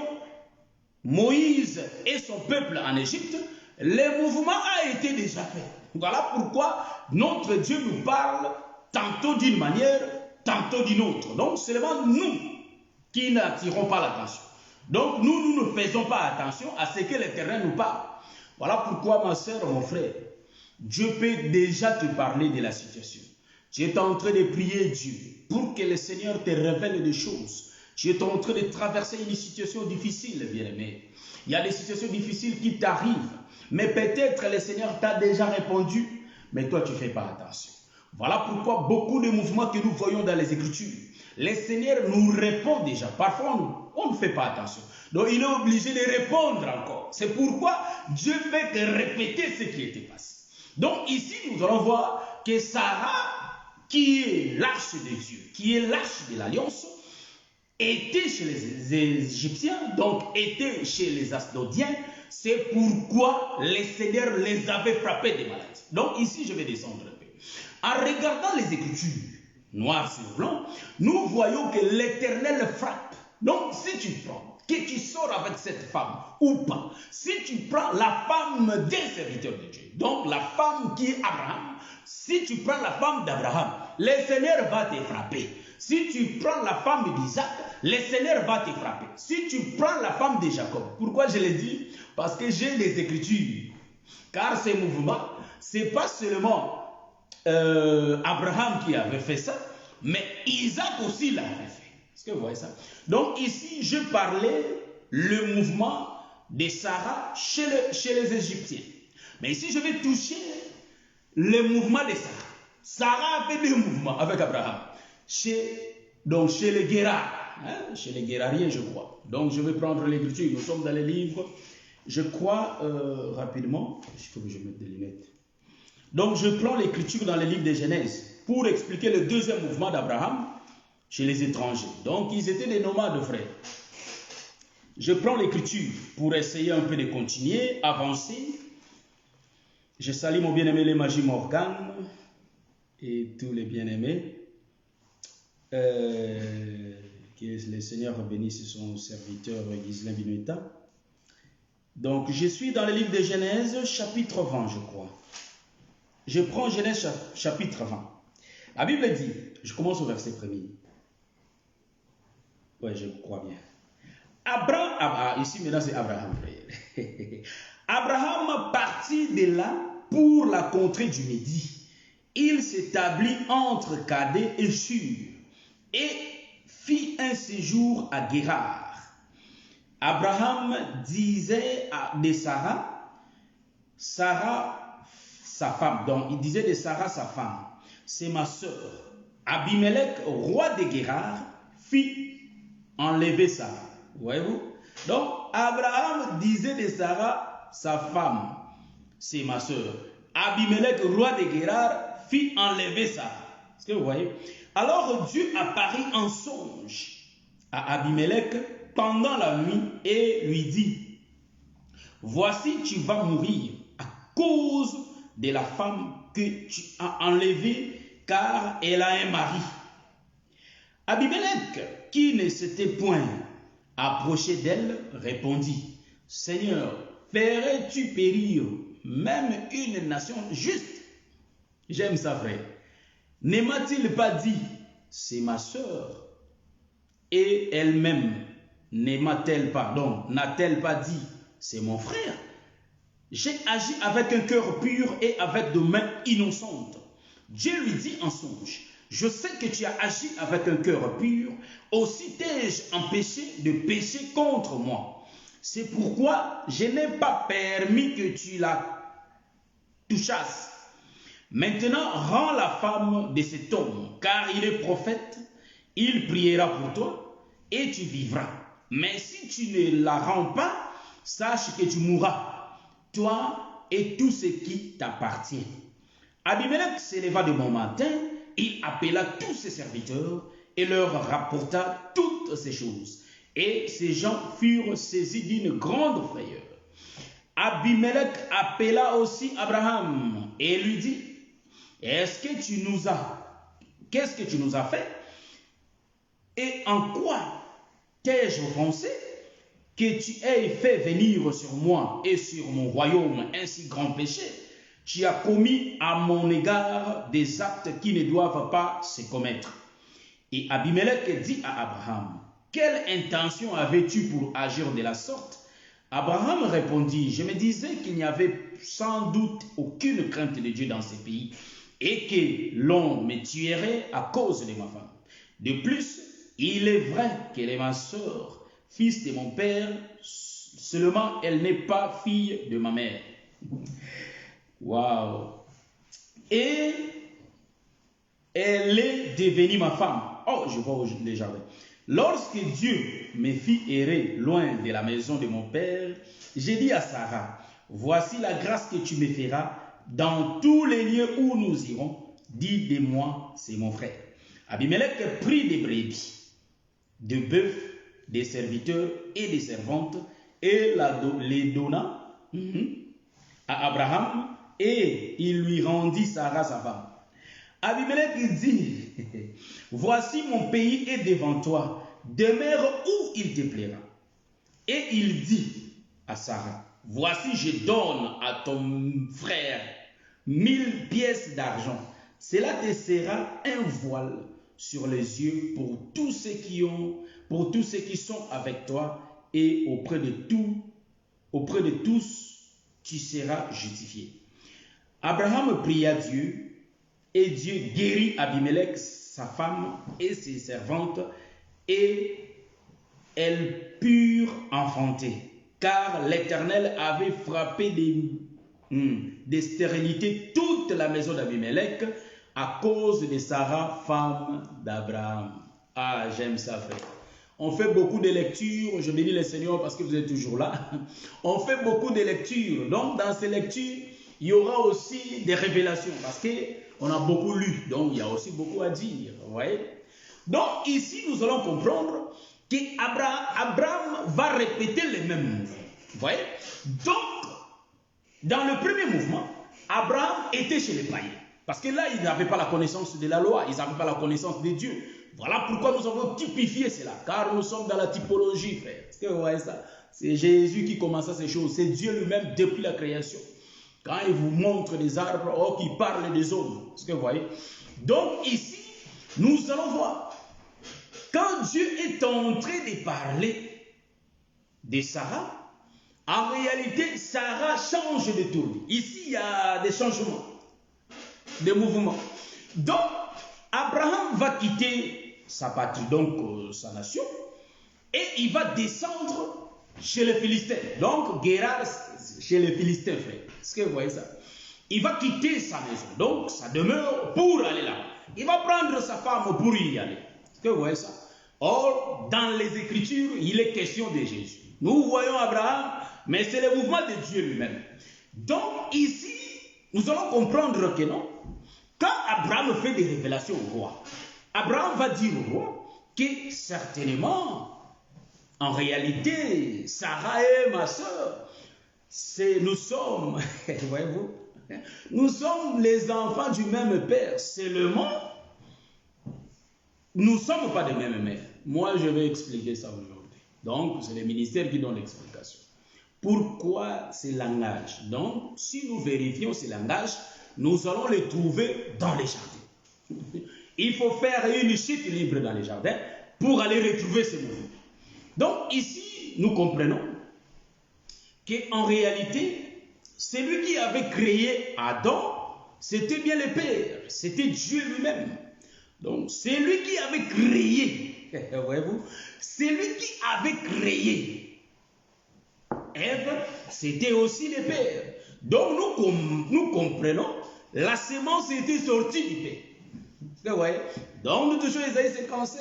Moïse et son peuple en Égypte, le mouvement a été déjà fait. Voilà pourquoi notre Dieu nous parle tantôt d'une manière, tantôt d'une autre. Donc seulement nous qui n'attirons pas l'attention. Donc nous ne faisons pas attention à ce que l'Éternel nous parle. Voilà pourquoi ma soeur, mon frère, Dieu peut déjà te parler de la situation. Tu es en train de prier Dieu pour que le Seigneur te révèle des choses. Tu es en train de traverser une situation difficile, bien-aimé. Il y a des situations difficiles qui t'arrivent. Mais peut-être le Seigneur t'a déjà répondu, mais toi tu ne fais pas attention. Voilà pourquoi beaucoup de mouvements que nous voyons dans les Écritures, le Seigneur nous répond déjà. Parfois, on ne fait pas attention. Donc, il est obligé de répondre encore. C'est pourquoi Dieu fait que répéter ce qui était passé. Donc, ici, nous allons voir que Sarah, qui est l'arche de Dieu, qui est l'arche de l'Alliance, était chez les Égyptiens, donc était chez les Asdodiens. C'est pourquoi le Seigneur les avait frappés des maladies. Donc, ici, je vais descendre un peu. En regardant les Écritures, noir sur blanc, nous voyons que l'Éternel frappe. Donc, si tu prends, que tu sors avec cette femme ou pas, si tu prends la femme d'un serviteur de Dieu, donc la femme qui est Abraham, si tu prends la femme d'Abraham, le Seigneur va te frapper. Si tu prends la femme d'Isaac, le Seigneur va te frapper. Si tu prends la femme de Jacob, pourquoi je l'ai dit? Parce que j'ai les Écritures. Car ces mouvements, ce n'est pas seulement Abraham qui avait fait ça, mais Isaac aussi l'avait fait. Est-ce que vous voyez ça? Donc ici, je parlais le mouvement de Sarah chez les Égyptiens. Mais ici, je vais toucher le mouvement de Sarah. Sarah a fait deux mouvements avec Abraham. Chez les Gérard, hein, chez les Gérariens, je crois. Donc je vais prendre l'écriture. Nous sommes dans les livres. Je crois rapidement. Il faut que je mette des lunettes. Donc je prends l'écriture dans les livres de Genèse pour expliquer le deuxième mouvement d'Abraham chez les étrangers. Donc ils étaient des nomades, frères. Je prends l'écriture pour essayer un peu de continuer, avancer. Je salue mon bien-aimé les Magie Morgan et tous les bien-aimés. Que le Seigneur bénisse son serviteur Ghislain Binueta. Donc je suis dans le livre de Genèse chapitre 20, je crois. Je prends Genèse chapitre 20. La Bible dit, je commence au verset 1er. Oui, je crois bien. Ici maintenant c'est Abraham. Abraham partit de là pour la contrée du Midi. Il s'établit entre Cadé et Shur et fit un séjour à Guérar. Abraham disait de Sarah, sa femme, donc il disait de Sarah sa femme, c'est ma soeur. Abimelech, roi de Guérar, fit enlever Sarah. Voyez-vous? Donc Abraham disait de Sarah sa femme, c'est ma soeur. Abimelech, roi de Guérar, fit enlever Sarah. Est-ce que vous voyez? Alors Dieu apparut en songe à Abimelech pendant la nuit et lui dit, voici tu vas mourir à cause de la femme que tu as enlevée car elle a un mari. Abimelech, qui ne s'était point approché d'elle, répondit, Seigneur, ferais-tu périr même une nation juste? J'aime ça, frère. Ne m'a-t-il pas dit, c'est ma sœur? Et elle-même, n'a-t-elle pas dit, c'est mon frère? J'ai agi avec un cœur pur et avec de mains innocentes. Dieu lui dit en songe, je sais que tu as agi avec un cœur pur, aussi t'ai-je empêché de pécher contre moi. C'est pourquoi je n'ai pas permis que tu la touchasses. Maintenant, rends la femme de cet homme, car il est prophète, il priera pour toi et tu vivras. Mais si tu ne la rends pas, sache que tu mourras, toi et tout ce qui t'appartient. Abimelech s'éleva de bon matin, il appela tous ses serviteurs et leur rapporta toutes ces choses. Et ces gens furent saisis d'une grande frayeur. Abimelech appela aussi Abraham et lui dit, qu'est-ce que tu nous as fait? Et en quoi t'ai-je offensé que tu aies fait venir sur moi et sur mon royaume un si grand péché? Tu as commis à mon égard des actes qui ne doivent pas se commettre. Et Abimelech dit à Abraham, quelle intention avais-tu pour agir de la sorte? Abraham répondit, je me disais qu'il n'y avait sans doute aucune crainte de Dieu dans ce pays et que l'on me tuerait à cause de ma femme. De plus, il est vrai qu'elle est ma sœur, fils de mon père, seulement elle n'est pas fille de ma mère. Waouh! Et elle est devenue ma femme. Oh, je vois le jardin. Lorsque Dieu me fit errer loin de la maison de mon père, j'ai dit à Sarah, voici la grâce que tu me feras dans tous les lieux où nous irons. Dis de moi, c'est mon frère. Abimelech prit des brebis, de bœufs, des serviteurs et des servantes et les donna à Abraham et il lui rendit Sarah sa femme. Abimelech dit, voici mon pays est devant toi, demeure où il te plaira. Et il dit à Sarah, voici je donne à ton frère 1000 pièces d'argent. Cela te sera un voile sur les yeux pour tous ceux qui sont avec toi et auprès de tous, tu seras justifié. Abraham pria Dieu et Dieu guérit Abimelech, sa femme et ses servantes et elles purent enfanter, car l'Éternel avait frappé des stérilités toute la maison d'Abimelech à cause de Sarah, femme d'Abraham. Ah, j'aime ça, frère. On fait beaucoup de lectures, je bénis le Seigneur parce que vous êtes toujours là. On fait beaucoup de lectures, donc dans ces lectures, il y aura aussi des révélations parce qu'on a beaucoup lu, donc il y a aussi beaucoup à dire, vous voyez. Donc ici, nous allons comprendre qu'Abraham va répéter les mêmes mouvements, vous voyez. Donc, dans le premier mouvement, Abraham était chez les païens. Parce que là, ils n'avaient pas la connaissance de la loi, ils n'avaient pas la connaissance de Dieu. Voilà pourquoi nous avons typifié cela, car nous sommes dans la typologie, frère. Est-ce que vous voyez ça? C'est Jésus qui commença ces choses, c'est Dieu lui-même depuis la création. Quand il vous montre des arbres, qui parle des hommes. Est-ce que vous voyez? Donc ici, nous allons voir. Quand Dieu est en train de parler de Sarah, en réalité, Sarah change de tour. Ici, il y a des changements, des mouvements. Donc, Abraham va quitter sa patrie, donc sa nation, et il va descendre chez les Philistins. Donc, Guérar chez les Philistins, frère. Est-ce que vous voyez ça? Il va quitter sa maison, donc sa demeure, pour aller là. Il va prendre sa femme pour y aller. Est-ce que vous voyez ça? Or, dans les Écritures, il est question de Jésus. Nous voyons Abraham, mais c'est le mouvement de Dieu lui-même. Donc, ici, nous allons comprendre que non. Quand Abraham fait des révélations au roi, Abraham va dire au roi que certainement, en réalité, Sarah est ma soeur. Nous sommes, voyez-vous, Nous sommes les enfants du même père. Seulement, nous ne sommes pas des mêmes mères. Moi, je vais expliquer ça aujourd'hui. Donc, c'est le ministère qui donne l'explication. Pourquoi ces langages? Donc, si nous vérifions ces langages, nous allons les trouver dans les jardins. Il faut faire une chute libre dans les jardins pour aller retrouver ces mots. Donc, ici, nous comprenons qu'en réalité, celui qui avait créé Adam, c'était bien le Père, c'était Dieu lui-même. Donc, c'est lui qui avait créé, voyez-vous, c'est lui qui avait créé Ève, c'était aussi le Père. Donc, nous comprenons, la semence était sortie du Père. Vous voyez? Donc, nous touchons Isaïe 55.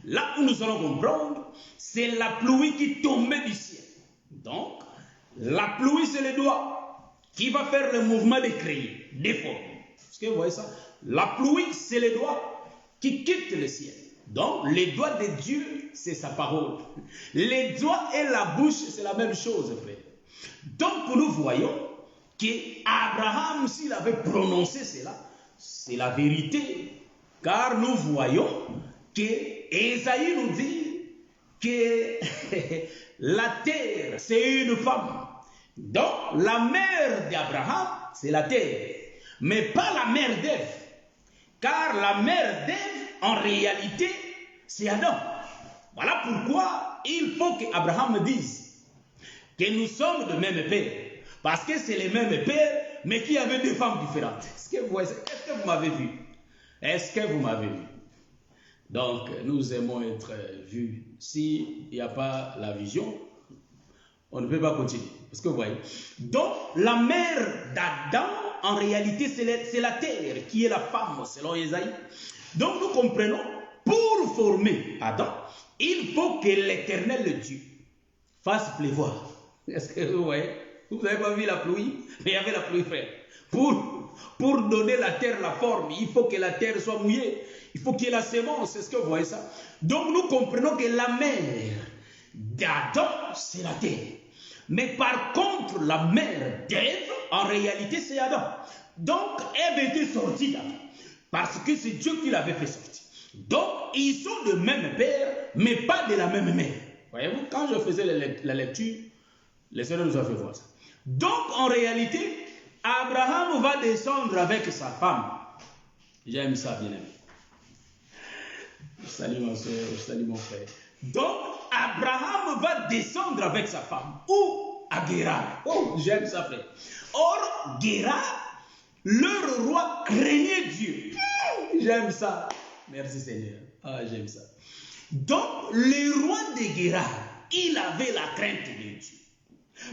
Là où nous allons comprendre, c'est la pluie qui tombait du ciel. Donc, la pluie, c'est le doigt qui va faire le mouvement de créer, de former. Est-ce que vous voyez ça? La pluie, c'est le doigt qui quitte le ciel. Donc, les doigts de Dieu, c'est sa parole. Les doigts et la bouche, c'est la même chose, frère. Donc, nous voyons qu'Abraham, s'il avait prononcé cela, c'est la vérité. Car nous voyons que Ésaïe nous dit que la terre, c'est une femme. Donc, la mère d'Abraham, c'est la terre. Mais pas la mère d'Ève. Car la mère d'Ève, en réalité, c'est Adam. Voilà pourquoi il faut qu'Abraham dise que nous sommes de même père. Parce que c'est le même père, mais qui avait deux femmes différentes. Est-ce que vous m'avez vu? Est-ce que vous m'avez vu? Donc, nous aimons être vus. S'il n'y a pas la vision, on ne peut pas continuer. Est-ce que vous voyez? Donc, la mère d'Adam, en réalité, c'est la terre qui est la femme, selon Ésaïe. Donc, nous comprenons, pour former Adam, il faut que l'Éternel Dieu fasse pleuvoir. Est-ce que vous voyez? Vous n'avez pas vu la pluie? Mais il y avait la pluie, frère. Pour donner la terre la forme, il faut que la terre soit mouillée. Il faut qu'il y ait la sémence. Est-ce que vous voyez ça? Donc, nous comprenons que la mère d'Adam, c'est la terre. Mais par contre, la mère d'Ève, en réalité, c'est Adam. Donc, Ève était sortie d'Adam. Parce que c'est Dieu qui l'avait fait sortir. Donc, ils sont de même père, mais pas de la même mère. Voyez-vous, quand je faisais la lecture, les sœurs nous ont fait voir ça. Donc, en réalité, Abraham va descendre avec sa femme. J'aime ça, bien aimé. Je salue ma soeur, je salue mon frère. Donc, Abraham va descendre avec sa femme. Où? À Guérar. Oh, j'aime ça, frère. Or, Guérar, leur roi craignait Dieu. J'aime ça. Merci Seigneur. Ah, j'aime ça. Donc, le roi de Guérar, il avait la crainte de Dieu.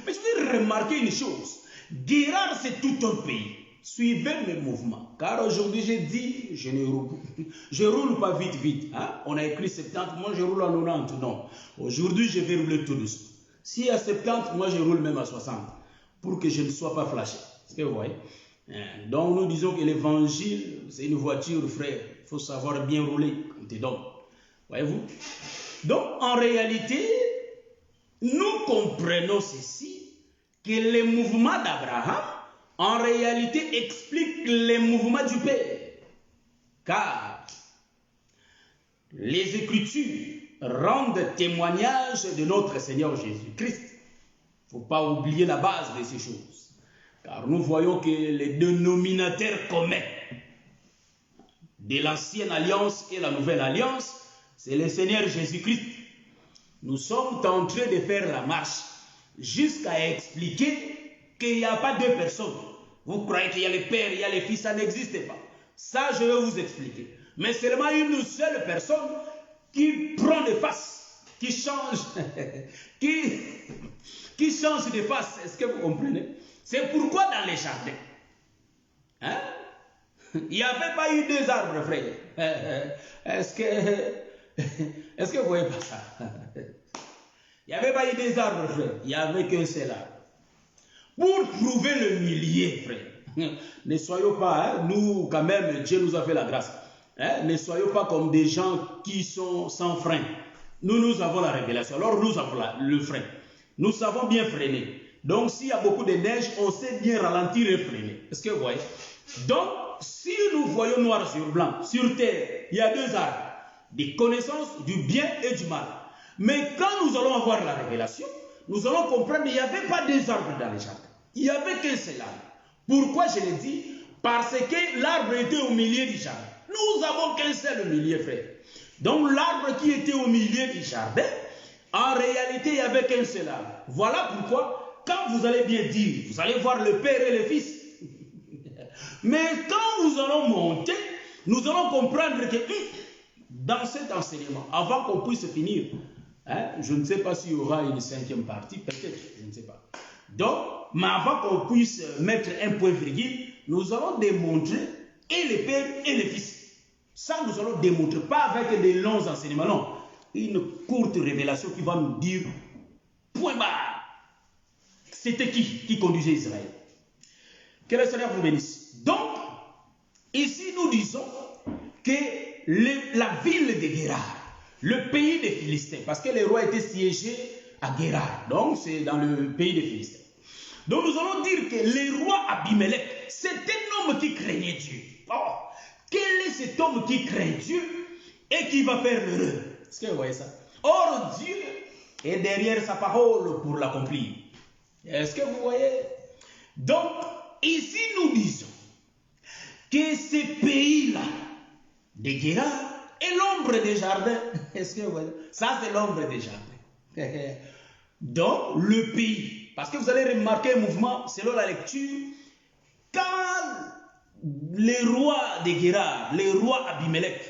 Mais je vais remarquer une chose. Guérar, c'est tout un pays. Suivez mes mouvements. Car aujourd'hui, j'ai dit, je roule pas vite. Hein? On a écrit 70, moi je roule à 90. Non. Aujourd'hui, je vais rouler tout doucement. Si à 70, moi je roule même à 60. Pour que je ne sois pas flashé. Est-ce que vous voyez? Donc nous disons que l'évangile, c'est une voiture, frère. Il faut savoir bien rouler quand tu es donc. Voyez-vous? Donc en réalité, nous comprenons ceci, que les mouvements d'Abraham, en réalité, expliquent les mouvements du Père. Car les Écritures rendent témoignage de notre Seigneur Jésus-Christ. Il ne faut pas oublier la base de ces choses. Car nous voyons que les dénominateurs communs de l'ancienne alliance et la nouvelle alliance, c'est le Seigneur Jésus-Christ. Nous sommes en train de faire la marche jusqu'à expliquer qu'il n'y a pas deux personnes. Vous croyez qu'il y a le Père, il y a le Fils, ça n'existe pas. Ça, je vais vous expliquer. Mais seulement une seule personne qui prend de face, qui change, qui change de face. Est-ce que vous comprenez? C'est pourquoi dans les jardins, hein? Il n'y avait pas eu deux arbres, frère. Est-ce que vous voyez pas ça? Il n'y avait pas eu deux arbres, frère. Il n'y avait qu'un seul arbre. Pour trouver le millier, frère. Ne soyons pas, hein, nous, quand même, Dieu nous a fait la grâce. Hein? Ne soyons pas comme des gens qui sont sans frein. Nous avons la révélation. Alors, nous avons le frein. Nous savons bien freiner. Donc, s'il y a beaucoup de neige, on sait bien ralentir et freiner. Est-ce que vous voyez? Donc, si nous voyons noir sur blanc, sur terre, il y a deux arbres, des connaissances du bien et du mal. Mais quand nous allons avoir la révélation, nous allons comprendre qu'il n'y avait pas deux arbres dans les jardins. Il n'y avait qu'un seul arbre. Pourquoi je l'ai dit? Parce que l'arbre était au milieu du jardin. Nous n'avons qu'un seul milieu, frère. Donc l'arbre qui était au milieu du jardin, en réalité, il n'y avait qu'un seul arbre. Voilà pourquoi, quand vous allez bien dire, vous allez voir le Père et le Fils. Mais quand nous allons monter, nous allons comprendre que dans cet enseignement, avant qu'on puisse finir, je ne sais pas s'il y aura une cinquième partie, peut-être, je ne sais pas. Donc, mais avant qu'on puisse mettre un point virgule, nous allons démontrer et le Père et le Fils. Ça, nous allons démontrer, pas avec des longs enseignements, non. Une courte révélation qui va nous dire, point barre, c'était qui conduisait Israël. Que le Seigneur vous bénisse. Donc, ici nous disons que la ville de Guérard, le pays des Philistins, parce que les rois étaient siégés à Guérard, donc c'est dans le pays des Philistins. Donc nous allons dire que le roi Abimelech, c'est un homme qui craignait Dieu. Oh, quel est cet homme qui craint Dieu et qui va faire l'erreur? Est-ce que vous voyez ça? Or, Dieu est derrière sa parole pour l'accomplir. Est-ce que vous voyez? Donc, ici nous disons que ce pays-là, de Guérard, est l'ombre des jardins. Est-ce que vous voyez? Ça, c'est l'ombre des jardins. Donc, le pays. Parce que vous allez remarquer un mouvement, selon la lecture, quand le roi de Guérard, le roi Abimelech,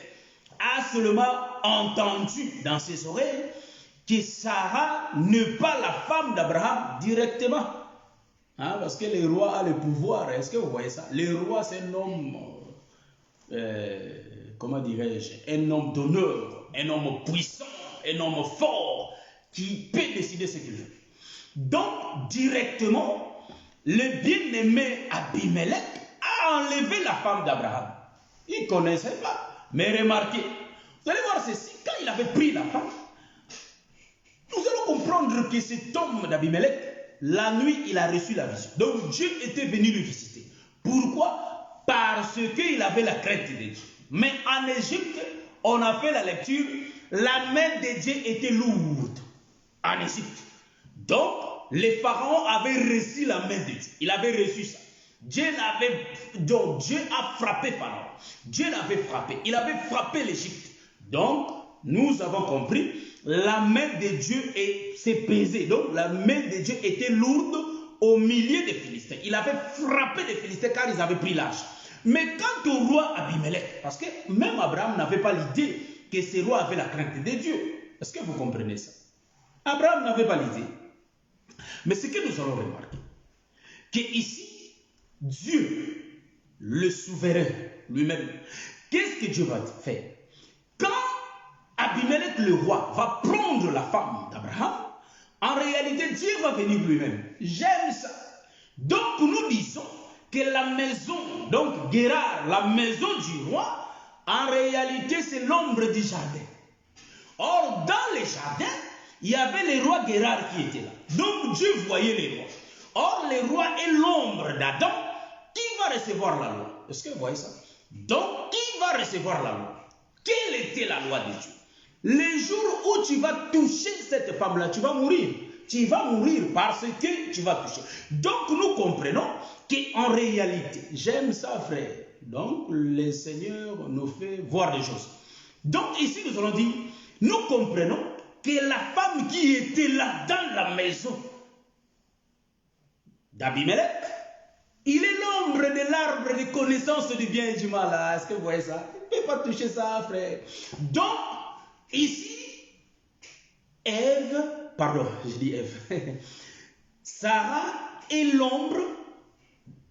a seulement entendu dans ses oreilles que Sarah n'est pas la femme d'Abraham directement. Parce que le roi a le pouvoir. Est-ce que vous voyez ça? Le roi, c'est un homme, comment dirais-je, un homme d'honneur, un homme puissant, un homme fort, qui peut décider ce qu'il veut. Donc, directement, le bien-aimé Abimelech a enlevé la femme d'Abraham. Il ne connaissait pas. Mais remarquez, vous allez voir ceci, quand il avait pris la femme, nous allons comprendre que cet homme d'Abimelech, la nuit, il a reçu la vision. Donc, Dieu était venu le visiter. Pourquoi? Parce qu'il avait la crainte de Dieu. Mais en Égypte, on a fait la lecture, la main de Dieu était lourde. En Égypte. Donc, les pharaons avaient reçu la main de Dieu. Il avait reçu ça. Donc, Dieu a frappé Pharaon. Dieu l'avait frappé. Il avait frappé l'Égypte. Donc, nous avons compris, la main de Dieu s'est pesée. Donc, la main de Dieu était lourde au milieu des Philistins. Il avait frappé les Philistins car ils avaient pris l'âge. Mais quant au roi Abimelech, parce que même Abraham n'avait pas l'idée que ce roi avait la crainte de Dieu. Est-ce que vous comprenez ça? Abraham n'avait pas l'idée. Mais ce que nous allons remarquer, qu'ici, Dieu, le souverain lui-même, qu'est-ce que Dieu va faire? Quand Abimelech le roi va prendre la femme d'Abraham, en réalité, Dieu va venir lui-même. J'aime ça. Donc, nous disons que la maison, donc Guérard, la maison du roi, en réalité, c'est l'ombre du jardin. Or, dans les jardins, il y avait les rois Guérard qui étaient là. Donc Dieu voyait les rois. Or, les rois est l'ombre d'Adam. Qui va recevoir la loi? Est-ce que vous voyez ça? Donc, qui va recevoir la loi? Quelle était la loi de Dieu? Le jour où tu vas toucher cette femme-là, tu vas mourir. Tu vas mourir parce que tu vas toucher. Donc, nous comprenons qu'en réalité, j'aime ça, frère. Donc, le Seigneur nous fait voir des choses. Donc, ici, nous allons dire, nous comprenons que la femme qui était là dans la maison d'Abimelech, il est l'ombre de l'arbre de connaissance du bien et du mal. Est-ce que vous voyez ça? Il ne peut pas toucher ça, frère. Donc, ici, Ève, pardon, je dis Ève, Sarah est l'ombre,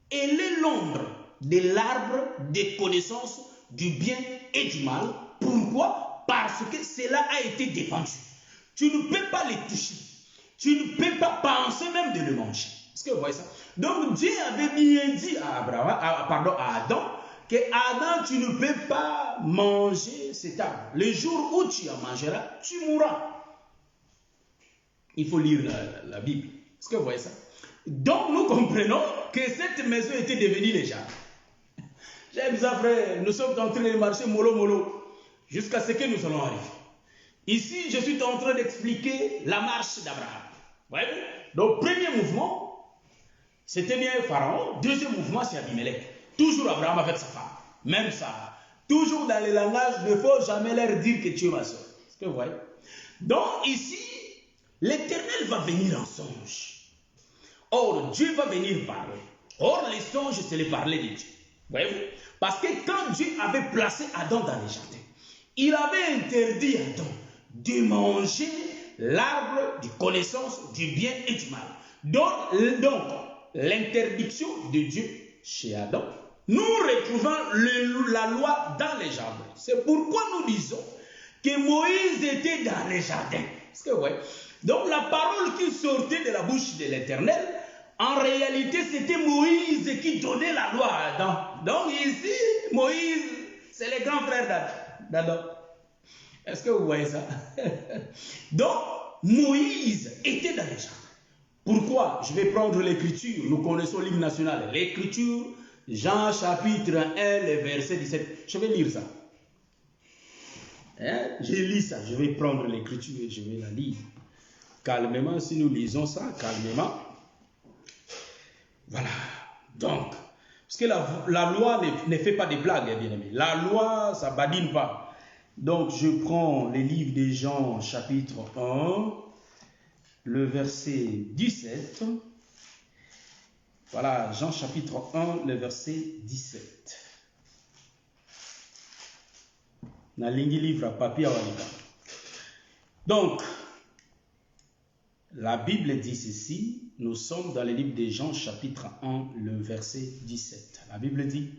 elle est l'ombre de l'arbre de connaissance du bien et du mal. Pourquoi? Parce que cela a été défendu. Tu ne peux pas les toucher. Tu ne peux pas penser même de le manger. Est-ce que vous voyez ça? Donc Dieu avait bien dit à Adam, que Adam, tu ne peux pas manger cet arbre. Le jour où tu en mangeras, tu mourras. Il faut lire la Bible. Est-ce que vous voyez ça? Donc nous comprenons que cette maison était devenue les jardins. Chers frères, nous sommes en train de marcher mollo mollo jusqu'à ce que nous allons arriver. Ici, je suis en train d'expliquer la marche d'Abraham. Ouais. Donc, premier mouvement, c'était bien Pharaon. Deuxième mouvement, c'est Abimelech. Toujours Abraham avec sa femme. Même ça. Toujours dans le langage, il ne faut jamais leur dire que tu es ma soeur. Est-ce que vous voyez? Donc, ici, l'Éternel va venir en songe. Or, Dieu va venir parler. Or, les songes, c'est les parler de Dieu. Voyez-vous? Parce que quand Dieu avait placé Adam dans les jardins, il avait interdit à Adam de manger l'arbre de connaissance du bien et du mal. Donc l'interdiction de Dieu chez Adam, nous retrouvons la loi dans les jardins. C'est pourquoi nous disons que Moïse était dans les jardins. Est-ce que vous voyez? Donc la parole qui sortait de la bouche de l'Éternel, en réalité, c'était Moïse qui donnait la loi à Adam. Donc ici, Moïse, c'est le grand frère d'Adam. Est-ce que vous voyez ça? Donc, Moïse était dans les jardins. Pourquoi? Je vais prendre l'écriture. Nous connaissons l'hymne national. L'écriture, Jean chapitre 1, le verset 17. Je vais lire ça. Je lis ça. Je vais prendre l'écriture et je vais la lire. Calmement, si nous lisons ça, calmement. Voilà. Donc, parce que la loi ne fait pas des blagues, bien aimé. La loi, ça ne badine pas. Donc, je prends les livres de Jean, chapitre 1, le verset 17. Voilà, Jean, chapitre 1, le verset 17. Nalingi livre à papier à Walika. Donc, la Bible dit ceci. Nous sommes dans le livre de Jean, chapitre 1, le verset 17. La Bible dit,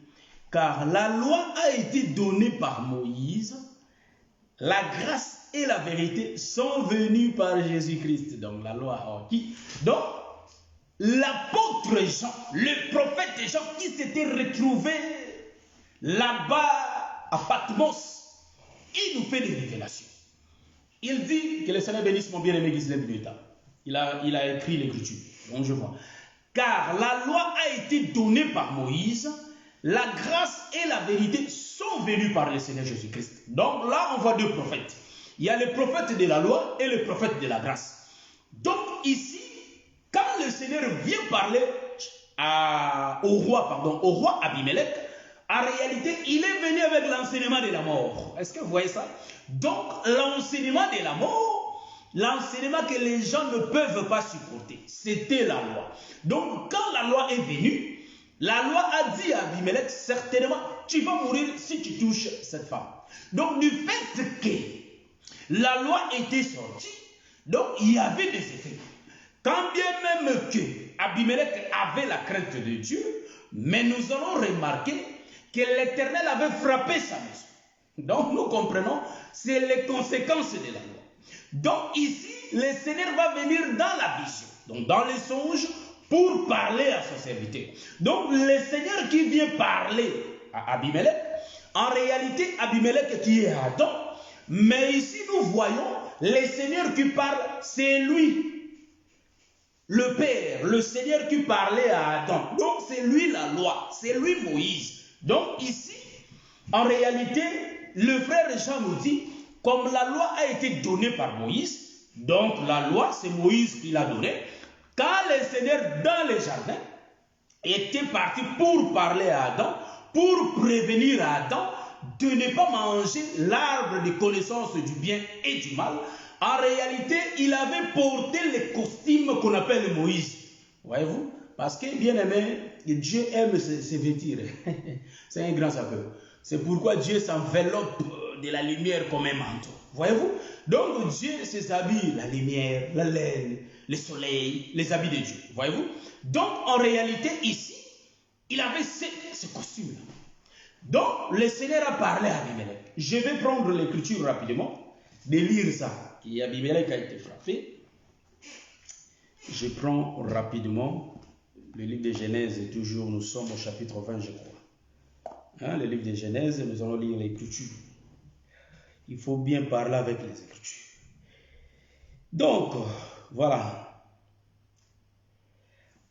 car la loi a été donnée par Moïse, la grâce et la vérité sont venues par Jésus-Christ. Donc la loi qui. Donc l'apôtre Jean, le prophète Jean qui s'était retrouvé là-bas à Patmos, il nous fait des révélations. Il dit que le Seigneur bénisse mon bien-aimé Ghislaine Biota. Il a écrit l'écriture. Donc je vois. Car la loi a été donnée par Moïse, la grâce et la vérité sont venues par le Seigneur Jésus-Christ. Donc là, on voit deux prophètes. Il y a le prophète de la loi et le prophète de la grâce. Donc ici, quand le Seigneur vient parler au roi Abimelech, en réalité, il est venu avec l'enseignement de la mort. Est-ce que vous voyez ça? Donc l'enseignement de la mort, l'enseignement que les gens ne peuvent pas supporter, c'était la loi. Donc quand la loi est venue, la loi a dit à Abimelech, certainement, tu vas mourir si tu touches cette femme. Donc, du fait que la loi était sortie, donc il y avait des effets. Quand bien même que Abimelech avait la crainte de Dieu, mais nous allons remarquer que l'Éternel avait frappé sa maison. Donc, nous comprenons, c'est les conséquences de la loi. Donc, ici, le Seigneur va venir dans la vision, donc dans les songes, pour parler à son serviteur. Donc le Seigneur qui vient parler à Abimelech, en réalité Abimelech qui est Adam, mais ici nous voyons le Seigneur qui parle, c'est lui, le Père, le Seigneur qui parlait à Adam. Donc c'est lui la loi, c'est lui Moïse. Donc ici, en réalité, le frère Jean nous dit, comme la loi a été donnée par Moïse, donc la loi c'est Moïse qui l'a donnée. Quand le Seigneur dans les jardins était parti pour parler à Adam, pour prévenir à Adam de ne pas manger l'arbre de connaissance du bien et du mal, en réalité, il avait porté le costume qu'on appelle Moïse. Voyez-vous? Parce que, bien aimé, Dieu aime se vêtir. C'est un grand sapeur. C'est pourquoi Dieu s'enveloppe de la lumière comme un manteau. Voyez-vous? Donc Dieu s'habille la lumière, la laine, le soleil, les habits de Dieu. Voyez-vous? Donc en réalité ici, il avait ce costume-là. Donc le Seigneur a parlé à Abimelech. Je vais prendre l'écriture rapidement, de lire ça. Et Abimelech a été frappé. Je prends rapidement le livre de Genèse, toujours nous sommes au chapitre 20, je crois. Le livre de Genèse, nous allons lire l'écriture. Il faut bien parler avec les Écritures. Donc, voilà.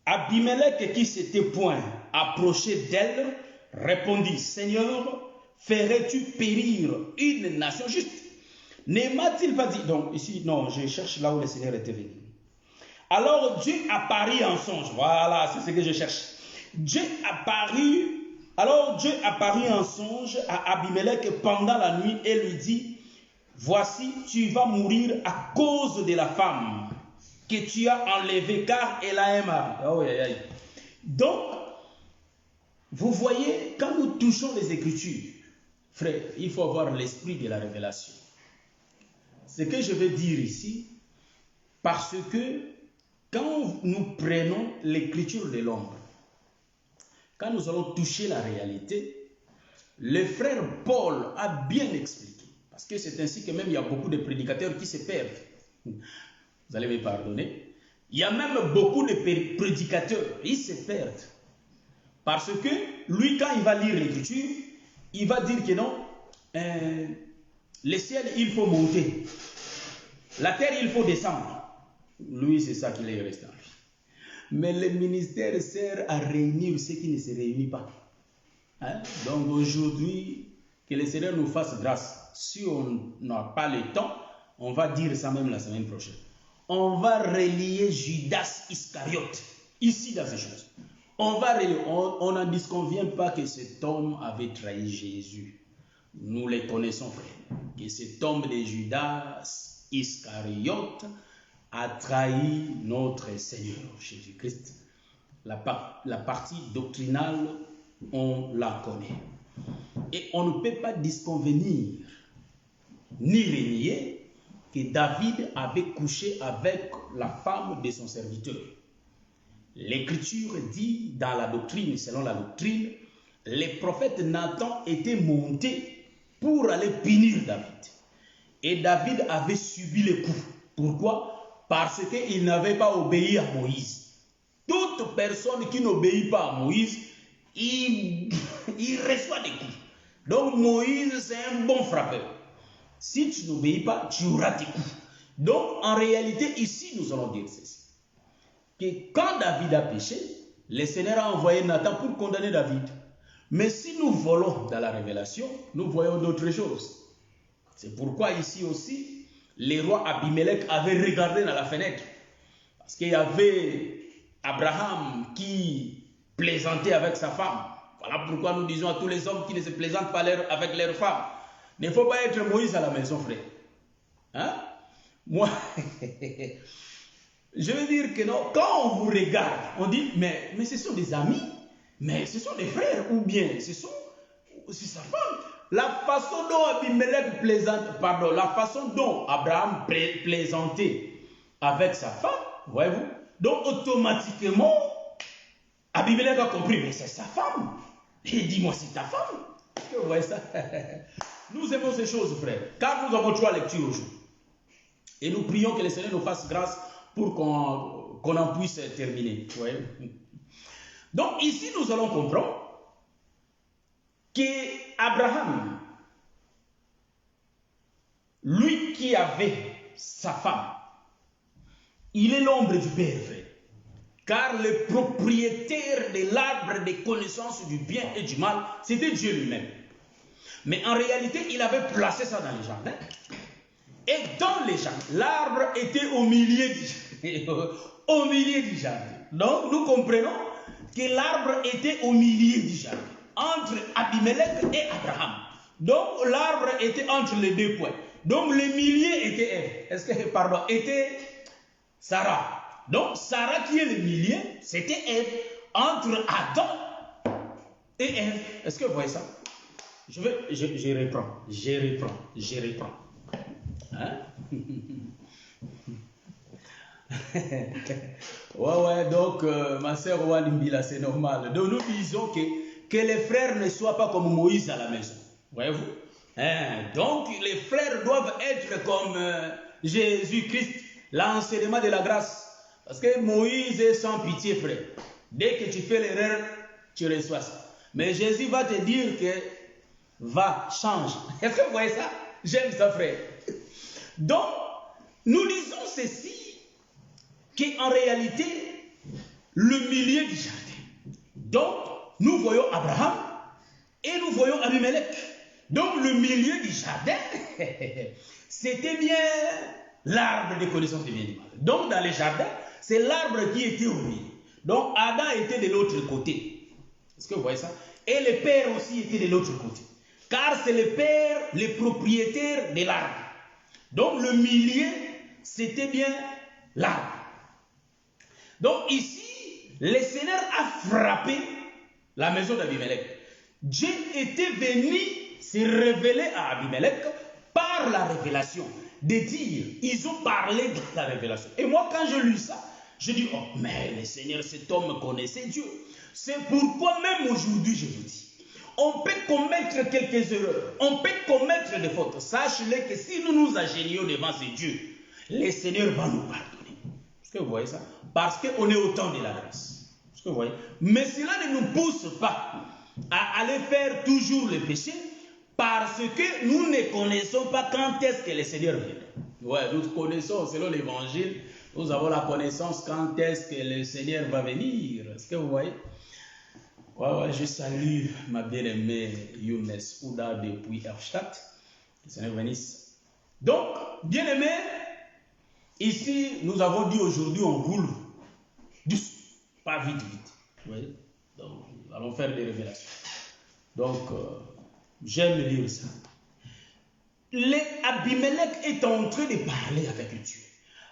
Abimelech, qui s'était point approché d'elle, répondit, Seigneur, ferais-tu périr une nation juste? Ne m'a-t-il pas dit? Donc ici, non, je cherche là où le Seigneur était venu. Alors Dieu apparut en songe. Voilà, c'est ce que je cherche. Alors Dieu apparut en songe à Abimelech pendant la nuit et lui dit, voici, tu vas mourir à cause de la femme que tu as enlevée, car elle a un mari. Oh, aïe, aïe. Donc, vous voyez, quand nous touchons les Écritures, frère, il faut avoir l'esprit de la révélation. Ce que je veux dire ici, parce que quand nous prenons l'écriture de l'ombre, quand nous allons toucher la réalité, le frère Paul a bien expliqué, parce que c'est ainsi que même il y a beaucoup de prédicateurs qui se perdent. Vous allez me pardonner. Il y a même beaucoup de prédicateurs, ils se perdent. Parce que lui, quand il va lire l'écriture, il va dire que non, les ciels, il faut monter. La terre, il faut descendre. Lui, c'est ça qu'il est resté en lui. Mais le ministère sert à réunir ceux qui ne se réunissent pas. Hein? Donc aujourd'hui, que le Seigneur nous fasse grâce. Si on n'a pas le temps, on va dire ça même la semaine prochaine. On va relier Judas Iscariote ici dans ces choses. On n'en disconvient pas que cet homme avait trahi Jésus. Nous les connaissons, frère. Que cet homme de Judas Iscariote a trahi notre Seigneur Jésus-Christ. La partie doctrinale, on la connaît. Et on ne peut pas disconvenir ni renier que David avait couché avec la femme de son serviteur. L'Écriture dit dans la doctrine, selon la doctrine, les prophètes Nathan étaient montés pour aller punir David. Et David avait subi les coups. Pourquoi? Parce qu'il n'avait pas obéi à Moïse. Toute personne qui n'obéit pas à Moïse, il reçoit des coups. Donc Moïse, c'est un bon frappeur. Si tu n'obéis pas, tu auras des coups. Donc en réalité, ici, nous allons dire ceci. Que quand David a péché, le Seigneur a envoyé Nathan pour condamner David. Mais si nous volons dans la révélation, nous voyons d'autres choses. C'est pourquoi ici aussi, le roi Abimelech avait regardé dans la fenêtre. Parce qu'il y avait Abraham qui plaisantait avec sa femme. Voilà pourquoi nous disons à tous les hommes qui ne se plaisantent pas avec leurs femmes. Il ne faut pas être Moïse à la maison, frère. Hein? Moi, je veux dire que non, quand on vous regarde, on dit, mais ce sont des amis, mais ce sont des frères, ou bien c'est sa femme. La façon dont Abimelech la façon dont Abraham plaisantait avec sa femme, voyez-vous, donc automatiquement, Abimelech a compris, mais c'est sa femme. Et dis-moi, c'est ta femme. Vous voyez ça? Nous aimons ces choses, frère, car nous avons 3 lectures aujourd'hui. Et nous prions que le Seigneur nous fasse grâce pour qu'on en puisse terminer. Vous voyez? Donc ici, nous allons comprendre qu'Abraham, lui qui avait sa femme, il est l'ombre du Père, frère. Car le propriétaire de l'arbre des connaissances du bien et du mal, c'était Dieu lui-même. Mais en réalité, il avait placé ça dans les jardins. Et dans les jardins, l'arbre était au milieu du jardin. Donc, nous comprenons que l'arbre était au milieu du jardin, entre Abimelech et Abraham. Donc, l'arbre était entre les 2 points. Donc, le milieu était Ève. Était Sarah. Donc, Sarah qui est le milieu, c'était Ève, entre Adam et Ève. Est-ce que vous voyez ça? Je reprends. Hein? ouais, donc, ma sœur Walimbila, c'est normal. Donc, nous disons que les frères ne soient pas comme Moïse à la maison. Voyez-vous? Hein? Donc, les frères doivent être comme Jésus-Christ, l'enseignement de la grâce. Parce que Moïse est sans pitié, frère. Dès que tu fais l'erreur, tu reçois ça. Mais Jésus va te dire que va, change. Est-ce que vous voyez ça? J'aime ça, frère. Donc, nous disons ceci, qu'en réalité, le milieu du jardin. Donc, nous voyons Abraham et nous voyons Abimelech. Donc, le milieu du jardin, c'était bien l'arbre des connaissances du bien et du mal. Donc, dans les jardins, c'est l'arbre qui était au milieu. Donc, Adam était de l'autre côté. Est-ce que vous voyez ça? Et les pères aussi étaient de l'autre côté. Car c'est les pères, les propriétaires de l'arbre. Donc, le milieu, c'était bien l'arbre. Donc, ici, le Seigneur a frappé la maison d'Abimelech. Dieu était venu se révéler à Abimelech par la révélation. De dire, ils ont parlé de la révélation. Et moi, quand je lis ça, je dis, oh, mais le Seigneur, cet homme connaissait Dieu. C'est pourquoi même aujourd'hui, je vous dis, on peut commettre quelques erreurs, on peut commettre des fautes. Sachez-le que si nous nous agénions devant ce Dieu, le Seigneur va nous pardonner. Est-ce que vous voyez ça? Parce qu'on est au temps de la grâce. Est-ce que vous voyez? Mais cela ne nous pousse pas à aller faire toujours le péché, parce que nous ne connaissons pas quand est-ce que le Seigneur vient. Ouais, nous connaissons, selon l'évangile, nous avons la connaissance quand est-ce que le Seigneur va venir. Est-ce que vous voyez? Ouais, je salue ma bien-aimée Younes Ouda depuis Erstadt. Que le Seigneur bénisse. Donc, bien-aimé, ici, nous avons dit aujourd'hui, on roule douce, pas vite. Vous voyez? Donc, nous allons faire des révélations. Donc, j'aime lire ça. Abimelech est en train de parler avec Dieu.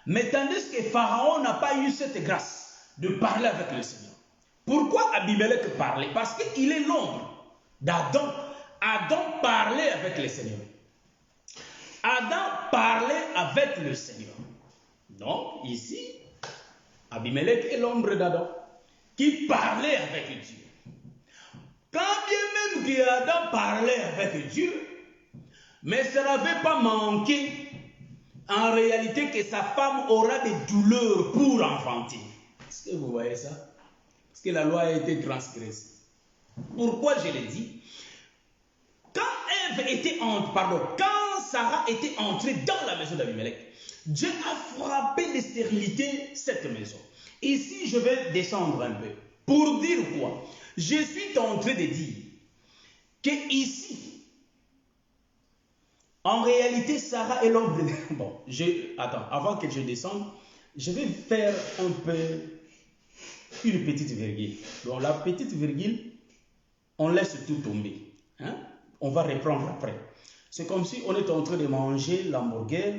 Mais tandis que Pharaon n'a pas eu cette grâce de parler avec le Seigneur. Pourquoi Abimelech parlait? Parce qu'il est l'ombre d'Adam. Adam parlait avec le Seigneur. Adam parlait avec le Seigneur. Donc, ici, Abimelech est l'ombre d'Adam qui parlait avec Dieu. Quand bien même que Adam parlait avec Dieu, mais ça n'avait pas manqué en réalité que sa femme aura des douleurs pour enfanter. Est-ce que vous voyez ça? Parce que la loi a été transgressée. Pourquoi je l'ai dit? Quand Sarah était entrée dans la maison d'Abimelech, Dieu a frappé de stérilité cette maison. Ici, je vais descendre un peu. Pour dire quoi? Je suis en train de dire que ici, en réalité, Sarah est l'ombre de... Bon, attends, avant que je descende, je vais faire un peu une petite virgule. Donc la petite virgule, on laisse tout tomber. Hein? On va reprendre après. C'est comme si on est en train de manger l'hamburger,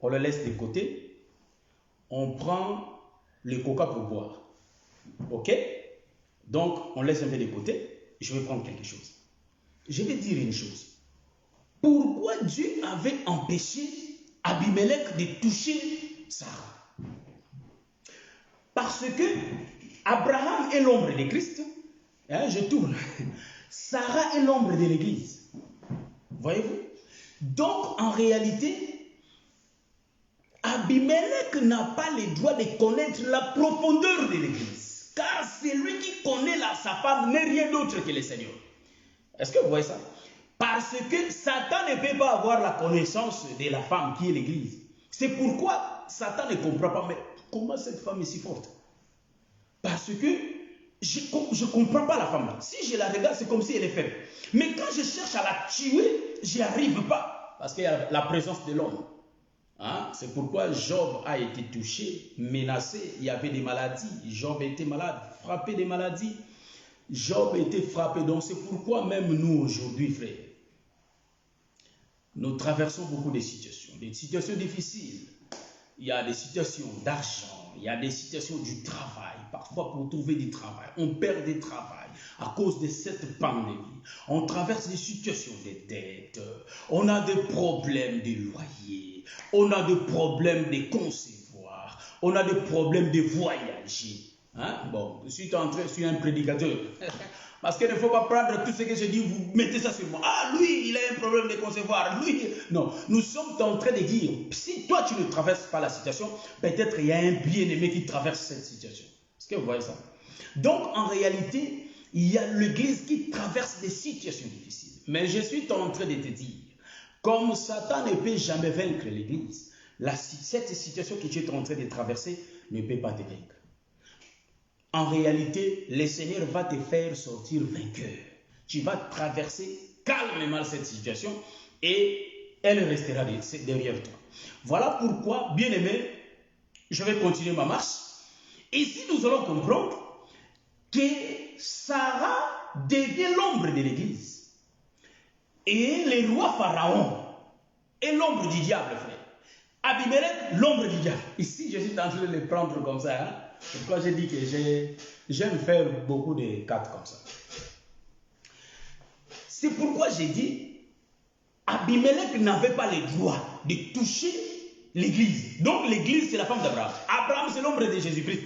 on le laisse de côté, on prend le coca pour boire. Ok? Donc, on laisse un peu de côté, je vais prendre quelque chose. Je vais dire une chose. Pourquoi Dieu avait empêché Abimelech de toucher Sarah? Parce que Abraham est l'ombre de Christ. Hein, je tourne. Sarah est l'ombre de l'Église. Voyez-vous? Donc, en réalité, Abimelech n'a pas le droit de connaître la profondeur de l'Église. Car c'est lui qui connaît sa femme, n'est rien d'autre que le Seigneur. Est-ce que vous voyez ça? Parce que Satan ne peut pas avoir la connaissance de la femme qui est l'Église. C'est pourquoi Satan ne comprend pas. Mais comment cette femme est si forte? Parce que je ne comprends pas la femme là. Si je la regarde, c'est comme si elle est faible. Mais quand je cherche à la tuer, je n'y arrive pas. Parce qu'il y a la présence de l'homme. Hein? C'est pourquoi Job a été touché, menacé. Il y avait des maladies. Job était malade, frappé des maladies. Job était frappé. Donc c'est pourquoi même nous aujourd'hui, frères, nous traversons beaucoup de situations difficiles. Il y a des situations d'argent, il y a des situations du travail. Parfois, pour trouver du travail, on perd du travail à cause de cette pandémie. On traverse des situations de dette, on a des problèmes de loyer, on a des problèmes de concevoir, on a des problèmes de voyager. Hein? Bon, je suis un prédicateur. Parce qu'il ne faut pas prendre tout ce que je dis, vous mettez ça sur moi. Ah, lui, il a un problème de concevoir. Lui, non. Nous sommes en train de dire, si toi, tu ne traverses pas la situation, peut-être il y a un bien-aimé qui traverse cette situation. Est-ce que vous voyez ça? Donc, en réalité, il y a l'Église qui traverse des situations difficiles. Mais je suis en train de te dire, comme Satan ne peut jamais vaincre l'Église, cette situation que tu es en train de traverser ne peut pas te vaincre. en réalité, le Seigneur va te faire sortir vainqueur. Tu vas traverser calmement cette situation et elle restera derrière toi. Voilà pourquoi, bien-aimé, je vais continuer ma marche. Ici, nous allons comprendre que Sarah devient l'ombre de l'Église. Et le roi Pharaon est l'ombre du diable, frère. Abimelech, l'ombre du diable. Ici, je suis en train de le prendre comme ça. Hein? Pourquoi j'ai dit que j'aime faire beaucoup de cartes comme ça. C'est pourquoi j'ai dit, Abimelech n'avait pas le droit de toucher l'Église. Donc l'Église, c'est la femme d'Abraham. Abraham, c'est l'ombre de Jésus-Christ.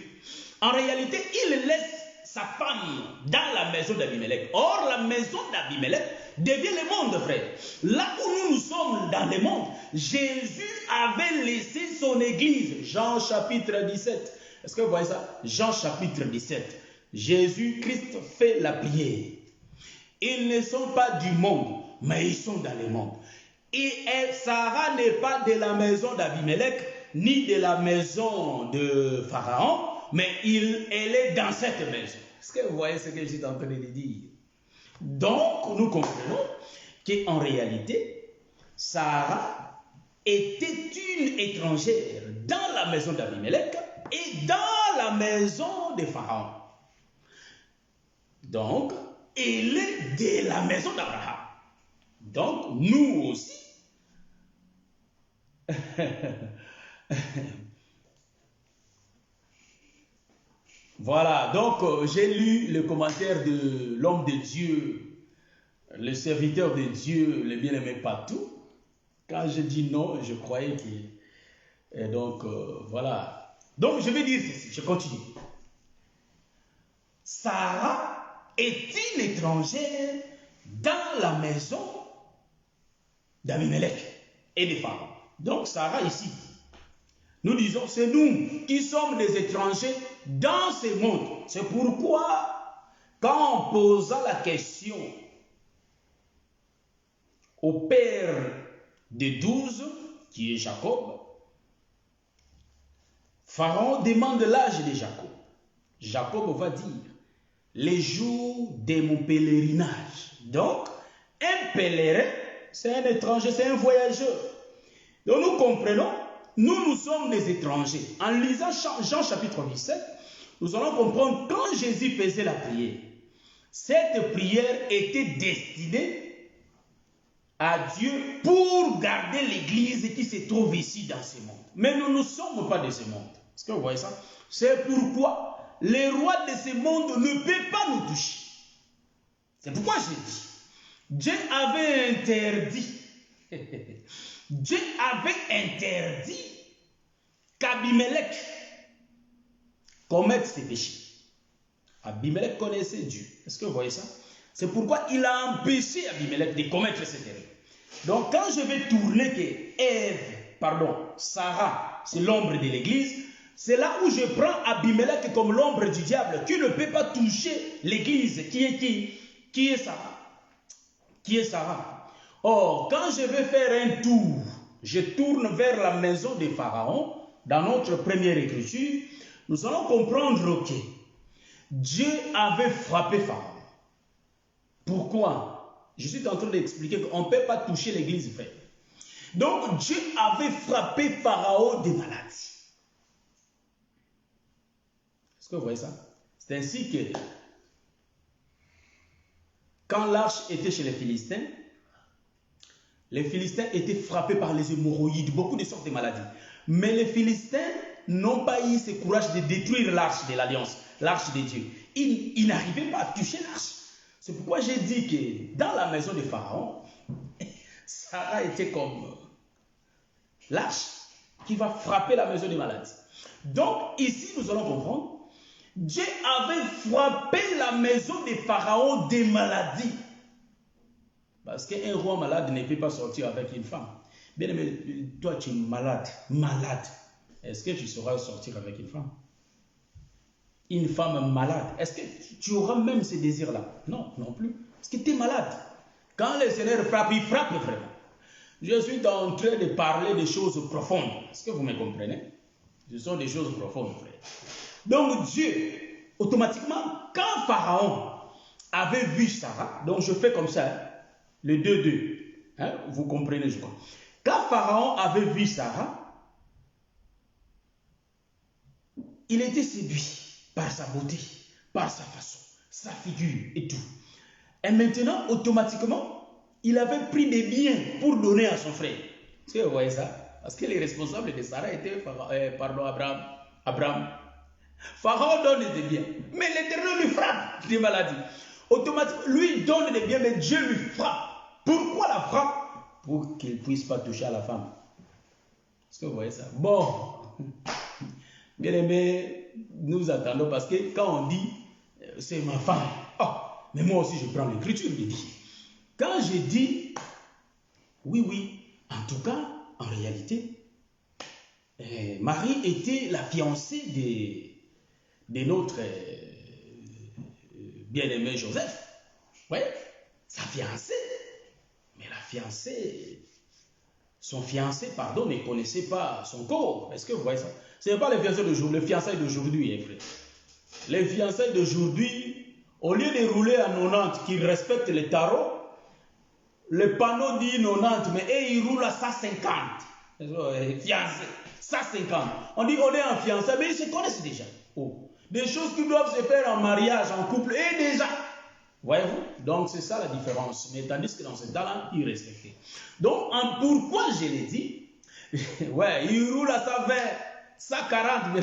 En réalité, il laisse sa femme dans la maison d'Abimelech. Or, la maison d'Abimelech devient le monde, frère. Là où nous sommes dans le monde, Jésus avait laissé son église. Jean chapitre 17. Est-ce que vous voyez ça? Jean chapitre 17. Jésus-Christ fait la prière. Ils ne sont pas du monde, mais ils sont dans le monde. Et Sarah n'est pas de la maison d'Abimelech, ni de la maison de Pharaon, mais elle est dans cette maison. Est-ce que vous voyez ce que je suis en train de dire? Donc, nous comprenons qu'en réalité, Sarah était une étrangère dans la maison d'Abimelech et dans la maison de Pharaon. Donc, elle est de la maison d'Abraham. Donc, nous aussi, voilà, donc j'ai lu le commentaire de l'homme de Dieu, le serviteur de Dieu, le bien-aimé Patou. Quand je dis non, je croyais que... Et donc, voilà. Donc, je vais dire ceci, je continue. Sarah est une étrangère dans la maison d'Abimelech et des Pharaons. Donc, Sarah ici, nous disons, c'est nous qui sommes des étrangers dans ce monde. C'est pourquoi, quand on posa la question au père des 12, qui est Jacob, Pharaon demande l'âge de Jacob. Jacob va dire, les jours de mon pèlerinage. Donc, un pèlerin, c'est un étranger, c'est un voyageur. Donc, nous comprenons, nous sommes des étrangers. En lisant Jean chapitre 17, nous allons comprendre quand Jésus faisait la prière. Cette prière était destinée à Dieu pour garder l'église qui se trouve ici dans ce monde. Mais nous ne sommes pas de ce monde. Est-ce que vous voyez ça? C'est pourquoi les rois de ce monde ne peuvent pas nous toucher. C'est pourquoi j'ai dit, Dieu avait interdit, Dieu avait interdit qu'Abimelech commette ses péchés. Abimelech connaissait Dieu. Est-ce que vous voyez ça? C'est pourquoi il a empêché Abimelech de commettre ses erreurs. Donc quand je vais tourner que Sarah, c'est l'ombre de l'église, c'est là où je prends Abimelech comme l'ombre du diable, qui ne peut pas toucher l'église, qui est Sarah. Qui est Sarah. Or, quand je vais faire un tour, je tourne vers la maison de Pharaon, dans notre première écriture, nous allons comprendre que Dieu avait frappé Pharaon. Pourquoi? Je suis en train d'expliquer qu'on ne peut pas toucher l'église, frère. Donc, Dieu avait frappé Pharaon des maladies. Est-ce que vous voyez ça? C'est ainsi que, quand l'arche était chez les Philistins étaient frappés par les hémorroïdes, beaucoup de sortes de maladies. Mais les Philistins n'ont pas eu ce courage de détruire l'arche de l'Alliance, l'arche de Dieu. Ils n'arrivaient pas à toucher l'arche. C'est pourquoi j'ai dit que dans la maison de Pharaon, Sarah était comme l'arche qui va frapper la maison des maladies. Donc ici, nous allons comprendre, Dieu avait frappé la maison de Pharaon des maladies. Parce qu'un roi malade ne peut pas sortir avec une femme. Bien aimé, toi tu es malade. Est-ce que tu sauras sortir avec une femme? Une femme malade. Est-ce que tu auras même ce désir-là? Non, non plus. Parce que tu es malade. Quand le Seigneur frappe, il frappe vraiment. Je suis en train de parler des choses profondes. Est-ce que vous me comprenez? Ce sont des choses profondes, frère. Donc Dieu automatiquement, quand Pharaon avait vu Sarah, donc je fais comme ça, hein, le 2-2, hein, vous comprenez, je crois. Quand Pharaon avait vu Sarah, il était séduit par sa beauté, par sa façon, sa figure et tout. Et maintenant, automatiquement, il avait pris des biens pour donner à son frère. Est-ce que vous voyez ça? Parce que les responsables de Sarah étaient Abraham. Pharaon donne des biens, mais l'Éternel lui frappe des maladies. Automatiquement, lui donne des biens, mais Dieu lui frappe. Pourquoi la frappe? Pour qu'il ne puisse pas toucher à la femme. Est-ce que vous voyez ça? Bon, bien aimé, nous attendons parce que quand on dit c'est ma femme, oh, mais moi aussi je prends l'écriture, je dis. Quand je dis oui, en tout cas, en réalité, Marie était la fiancée de notre bien-aimé Joseph. Oui, sa fiancée. Mais la fiancée, son fiancé, pardon, ne connaissait pas son corps. Est-ce que vous voyez ça? Ce n'est pas les fiancés d'aujourd'hui, les fiançailles d'aujourd'hui, frère. Les fiançailles d'aujourd'hui, au lieu de rouler à 90, qui respectent les tarots, le panneau dit 90, mais eux, ils roulent à 150. Fiancés, 150. On dit on est en fiançailles, mais ils se connaissent déjà. Oh. Des choses qui doivent se faire en mariage, en couple, et déjà. Voyez-vous? Donc c'est ça la différence. Mais tandis que dans ce temps-là, ils respectaient. Donc pourquoi je l'ai dit? Ouais, il roule à 120, 140,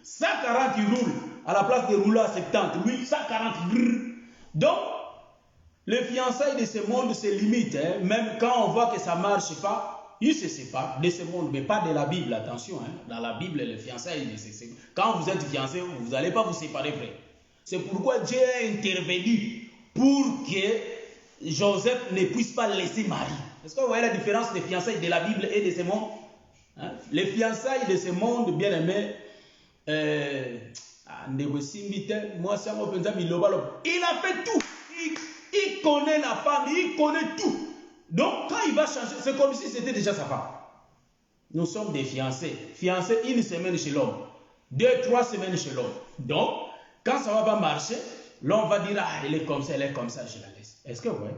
140 il roule, à la place de rouler à 70, lui 140. Donc, les fiançailles de ce monde se limitent. Hein. Même quand on voit que ça ne marche pas, ils se séparent de ce monde, mais pas de la Bible, attention. Hein. Dans la Bible, les fiançailles, quand vous êtes fiancé, vous n'allez pas vous séparer, frère. C'est pourquoi Dieu a intervenu pour que Joseph ne puisse pas laisser Marie. Est-ce que vous voyez la différence des fiançailles de la Bible et de ce monde? Hein? Les fiançailles de ce monde, bien aimé, moi, ça il a fait tout. Il connaît la femme, il connaît tout. Donc, quand il va changer, c'est comme si c'était déjà sa femme. Nous sommes des fiancés. Fiancés une semaine chez l'homme, 2-3 semaines chez l'homme. Donc, quand ça ne va pas marcher, l'homme va dire, ah, elle est comme ça, je la laisse. Est-ce que vous voyez?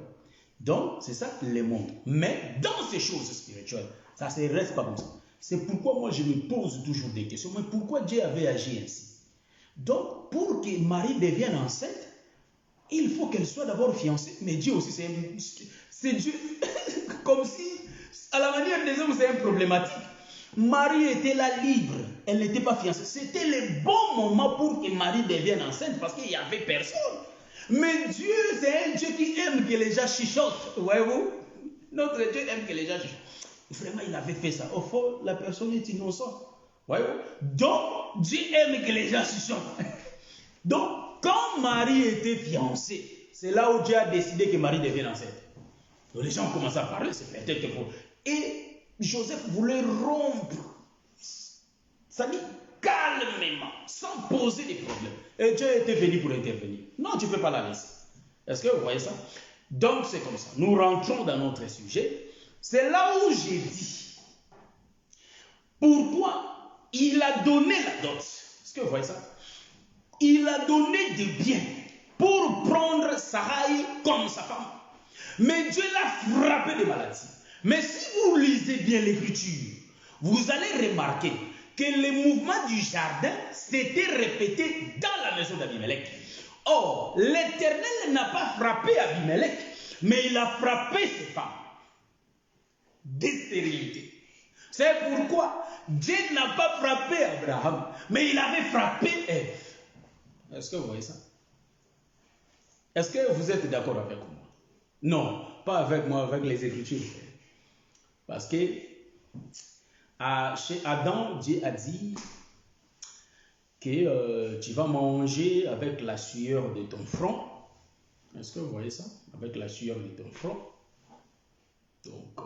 Donc, c'est ça le monde. Mais dans ces choses spirituelles, ça ne se reste pas comme ça. C'est pourquoi moi, je me pose toujours des questions. Mais pourquoi Dieu avait agi ainsi? Donc, pour que Marie devienne enceinte, il faut qu'elle soit d'abord fiancée. Mais Dieu aussi, c'est Dieu. Comme si, à la manière des hommes, c'est un problématique. Marie était là libre. Elle n'était pas fiancée. C'était le bon moment pour que Marie devienne enceinte parce qu'il n'y avait personne. Mais Dieu, c'est un Dieu qui aime que les gens chuchotent. Voyez-vous? Notre Dieu aime que les gens chuchotent. Vraiment, il avait fait ça. Au fond, la personne est innocente. Voyez-vous? Donc, Dieu aime que les gens chuchotent. Donc, quand Marie était fiancée, c'est là où Dieu a décidé que Marie devienne enceinte. Donc, les gens ont commencé à parler, c'est peut-être pour. Et Joseph voulait rompre. Ça dit calmement, sans poser des problèmes. Et Dieu était venu pour intervenir. Non, tu ne peux pas la laisser. Est-ce que vous voyez ça? Donc, c'est comme ça. Nous rentrons dans notre sujet. C'est là où j'ai dit pourquoi il a donné la dot. Est-ce que vous voyez ça? Il a donné des biens pour prendre Sarai comme sa femme. Mais Dieu l'a frappé de maladie. Mais si vous lisez bien l'écriture, vous allez remarquer que les mouvements du jardin s'étaient répétés dans la maison d'Abimelech. Or, l'Éternel n'a pas frappé Abimelech, mais il a frappé ses femmes de stérilité. C'est pourquoi Dieu n'a pas frappé Abraham, mais il avait frappé Ève. Est-ce que vous voyez ça? Est-ce que vous êtes d'accord avec moi? Non, pas avec moi, avec les Écritures. Parce que chez Adam, Dieu a dit que tu vas manger avec la sueur de ton front. Est-ce que vous voyez ça? Avec la sueur de ton front. Donc,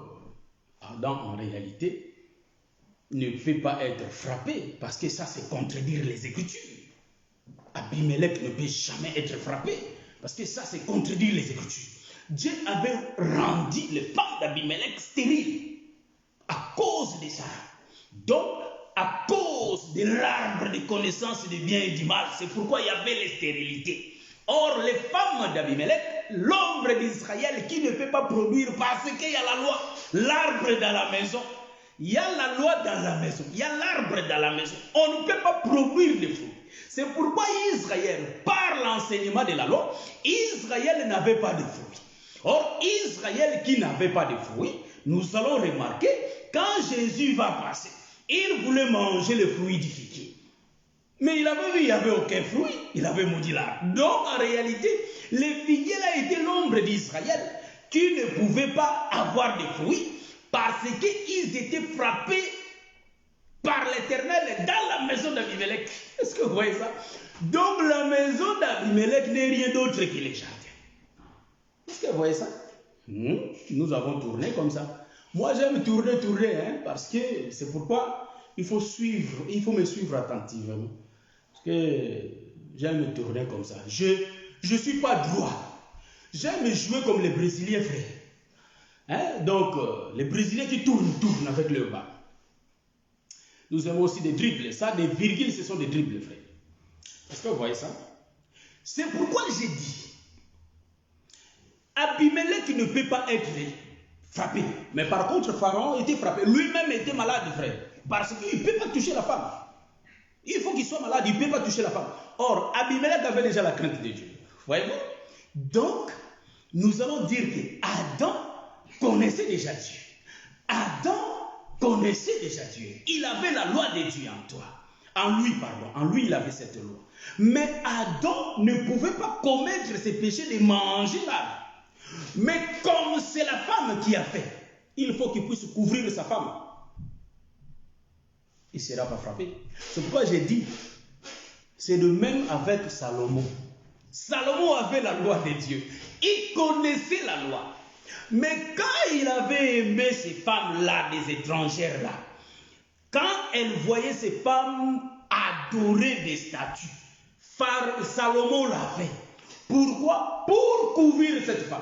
Adam, en réalité, ne peut pas être frappé parce que ça, c'est contredire les Écritures. Abimelech ne peut jamais être frappé parce que ça, c'est contredire les Écritures. Dieu avait rendu les femmes d'Abimelech stériles à cause de ça. Donc, à cause de l'arbre de connaissance du bien et du mal. C'est pourquoi il y avait les stérilités. Or, les femmes d'Abimelech, l'ombre d'Israël qui ne peut pas produire parce qu'il y a la loi. L'arbre dans la maison. Il y a la loi dans la maison. Il y a l'arbre dans la maison. On ne peut pas produire de fruits. C'est pourquoi Israël, par l'enseignement de la loi, Israël n'avait pas de fruits. Or, Israël qui n'avait pas de fruits, nous allons remarquer, quand Jésus va passer, il voulait manger le fruit du figuier. Mais il avait vu, il n'y avait aucun fruit, il avait maudit l'arbre. Donc, en réalité, le figuier là était l'ombre d'Israël qui ne pouvait pas avoir de fruits parce qu'ils étaient frappés par l'Éternel dans la maison d'Abimelech. Est-ce que vous voyez ça? Donc, la maison d'Abimelech n'est rien d'autre que les jardins. Est-ce que vous voyez ça? Nous avons tourné comme ça. Moi, j'aime tourner, parce que c'est pourquoi il faut me suivre attentivement. Parce que j'aime tourner comme ça. Je ne suis pas droit. J'aime jouer comme les Brésiliens, frère. Donc, les Brésiliens qui tournent avec leur bas. Nous aimons aussi des dribbles. Ça, des virgules, ce sont des dribbles, frère. Est-ce que vous voyez ça? C'est pourquoi j'ai dit, Abimelech ne peut pas être frappé. Mais par contre, Pharaon était frappé. Lui-même était malade, frère. Parce qu'il ne peut pas toucher la femme. Il faut qu'il soit malade, il ne peut pas toucher la femme. Or, Abimelech avait déjà la crainte de Dieu. Voyez-vous? Donc, nous allons dire que Adam connaissait déjà Dieu. Adam connaissait déjà Dieu. Il avait la loi de Dieu en toi. En lui, il avait cette loi. Mais Adam ne pouvait pas commettre ce péché de manger l'arbre. Mais comme c'est la femme qui a fait, il faut qu'il puisse couvrir sa femme. Il ne sera pas frappé. C'est pourquoi j'ai dit, c'est de même avec Salomon. Salomon avait la loi de Dieu. Il connaissait la loi. Mais quand il avait aimé ces femmes-là, des étrangères-là, quand elle voyait ces femmes adorer des statues, Salomon l'a fait. Pourquoi? Pour couvrir cette femme.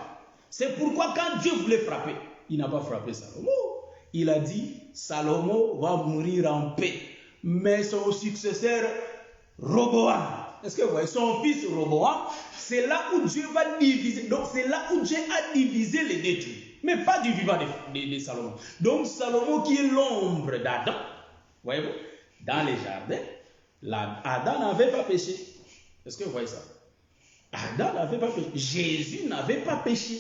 C'est pourquoi quand Dieu voulait frapper, il n'a pas frappé Salomon. Il a dit, Salomon va mourir en paix. Mais son successeur, Roboam, est-ce que vous voyez, son fils Roboam, c'est là où Dieu va diviser. Donc c'est là où Dieu a divisé les détruits. Mais pas du vivant de Salomon. Donc Salomon qui est l'ombre d'Adam, voyez-vous, dans les jardins, Adam n'avait pas péché. Est-ce que vous voyez ça? Adam n'avait pas péché. Jésus n'avait pas péché.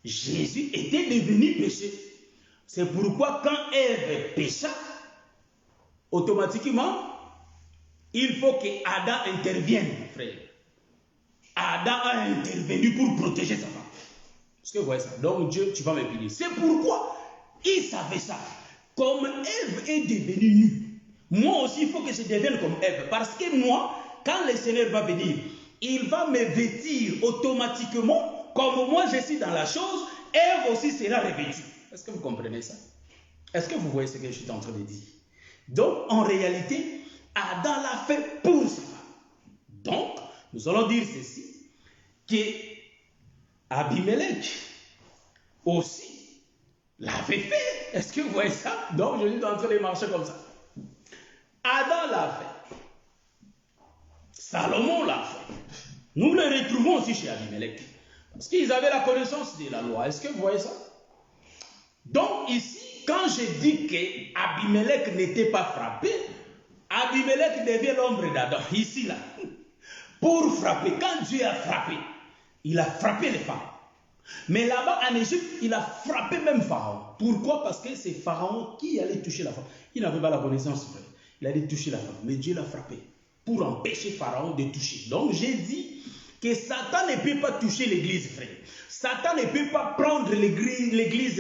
Jésus était devenu péché. C'est pourquoi quand Ève pécha, automatiquement, il faut que Adam intervienne, frère. Adam a intervenu pour protéger sa femme. Est-ce que vous voyez ça? Donc Dieu, tu vas me punir. C'est pourquoi il savait ça. Comme Ève est devenue nue, moi aussi il faut que je devienne comme Ève. Parce que moi, quand le Seigneur va venir, il va me vêtir automatiquement, comme moi je suis dans la chose, Ève aussi sera revêtue. Est-ce que vous comprenez ça? Est-ce que vous voyez ce que je suis en train de dire? Donc, en réalité, Adam l'a fait pour sa femme. Donc, nous allons dire ceci, que Abimelech aussi l'avait fait. Est-ce que vous voyez ça? Donc, je suis en train de marcher comme ça. Adam l'a fait. Salomon l'a fait. Nous le retrouvons aussi chez Abimelech. Parce qu'ils avaient la connaissance de la loi. Est-ce que vous voyez ça? Donc ici, quand je dis que Abimelech n'était pas frappé, Abimelech devient l'ombre d'Adam. Ici, là. Pour frapper. Quand Dieu a frappé, il a frappé les femmes. Mais là-bas, en Égypte, il a frappé même Pharaon. Pourquoi? Parce que c'est Pharaon qui allait toucher la femme. Il n'avait pas la connaissance, frère. Il allait toucher la femme. Mais Dieu l'a frappé pour empêcher Pharaon de toucher. Donc j'ai dit que Satan ne peut pas toucher l'église, frère. Satan ne peut pas prendre l'église,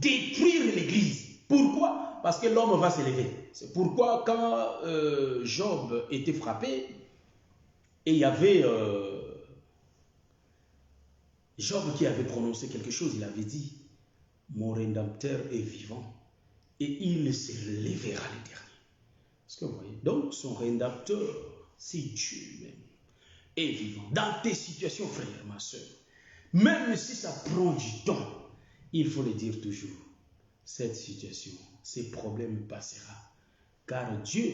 détruire l'église. Pourquoi? Parce que l'homme va se lever. C'est pourquoi quand Job était frappé, et il y avait Job qui avait prononcé quelque chose, il avait dit, mon Rédempteur est vivant, et il se lèvera le dernier. Est-ce que vous voyez? Donc son Rédempteur, c'est Dieu même, est vivant. Dans tes situations, frère, ma soeur, même si ça prend du temps, il faut le dire toujours. Cette situation, ces problèmes passera car Dieu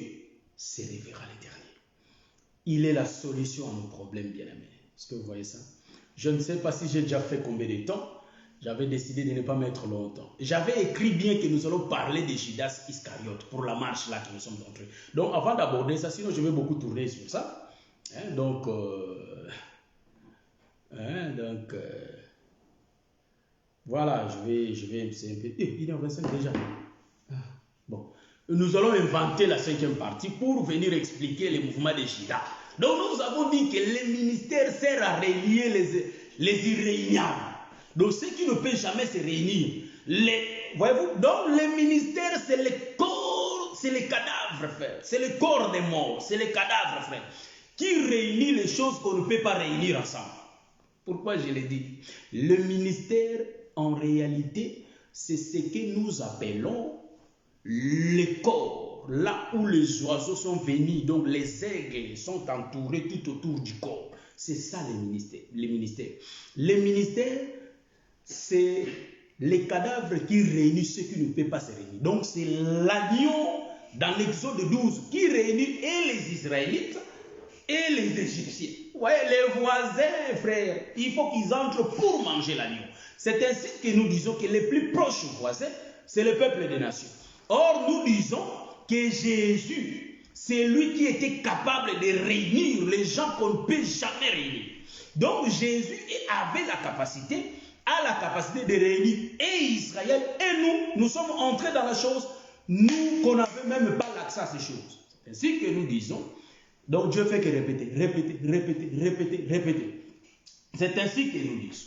se révélera l'éternel. Il est la solution à nos problèmes, bien-aimés. Est-ce que vous voyez ça? Je ne sais pas si j'ai déjà fait combien de temps. J'avais décidé de ne pas mettre longtemps. J'avais écrit bien que nous allons parler de Judas Iscariote pour la marche là que nous sommes entrés. Donc avant d'aborder ça, sinon je vais beaucoup tourner sur ça. Voilà, je vais c'est un peu. Il est en 25 déjà. Bon. Nous allons inventer la 5e partie pour venir expliquer les mouvements de Judas. Donc nous avons dit que le ministère sert à relier les irréuniables. Donc ceux qui ne peuvent jamais se réunir. Voyez-vous, donc le ministère c'est le corps, c'est les cadavres, frère. C'est le corps des morts, c'est les cadavres, frère. Qui réunit les choses qu'on ne peut pas réunir ensemble. Pourquoi je l'ai dit? Le ministère, en réalité, c'est ce que nous appelons le corps. Là où les oiseaux sont venus, donc les aigles sont entourés tout autour du corps. C'est ça le ministère. Le ministère, c'est les cadavres qui réunissent ceux qui ne peuvent pas se réunir. Donc c'est l'agneau dans l'Exode 12 qui réunit et les Israélites et les Égyptiens. Vous voyez, les voisins, frères, il faut qu'ils entrent pour manger l'agneau. C'est ainsi que nous disons que les plus proches voisins, c'est le peuple des nations. Or, nous disons que Jésus, c'est lui qui était capable de réunir les gens qu'on ne peut jamais réunir. Donc, Jésus avait la capacité, de réunir et Israël et nous sommes entrés dans la chose, nous qu'on n'avait même pas l'accès à ces choses. C'est ainsi que nous disons. Donc Dieu fait que répéter. C'est ainsi que nous disons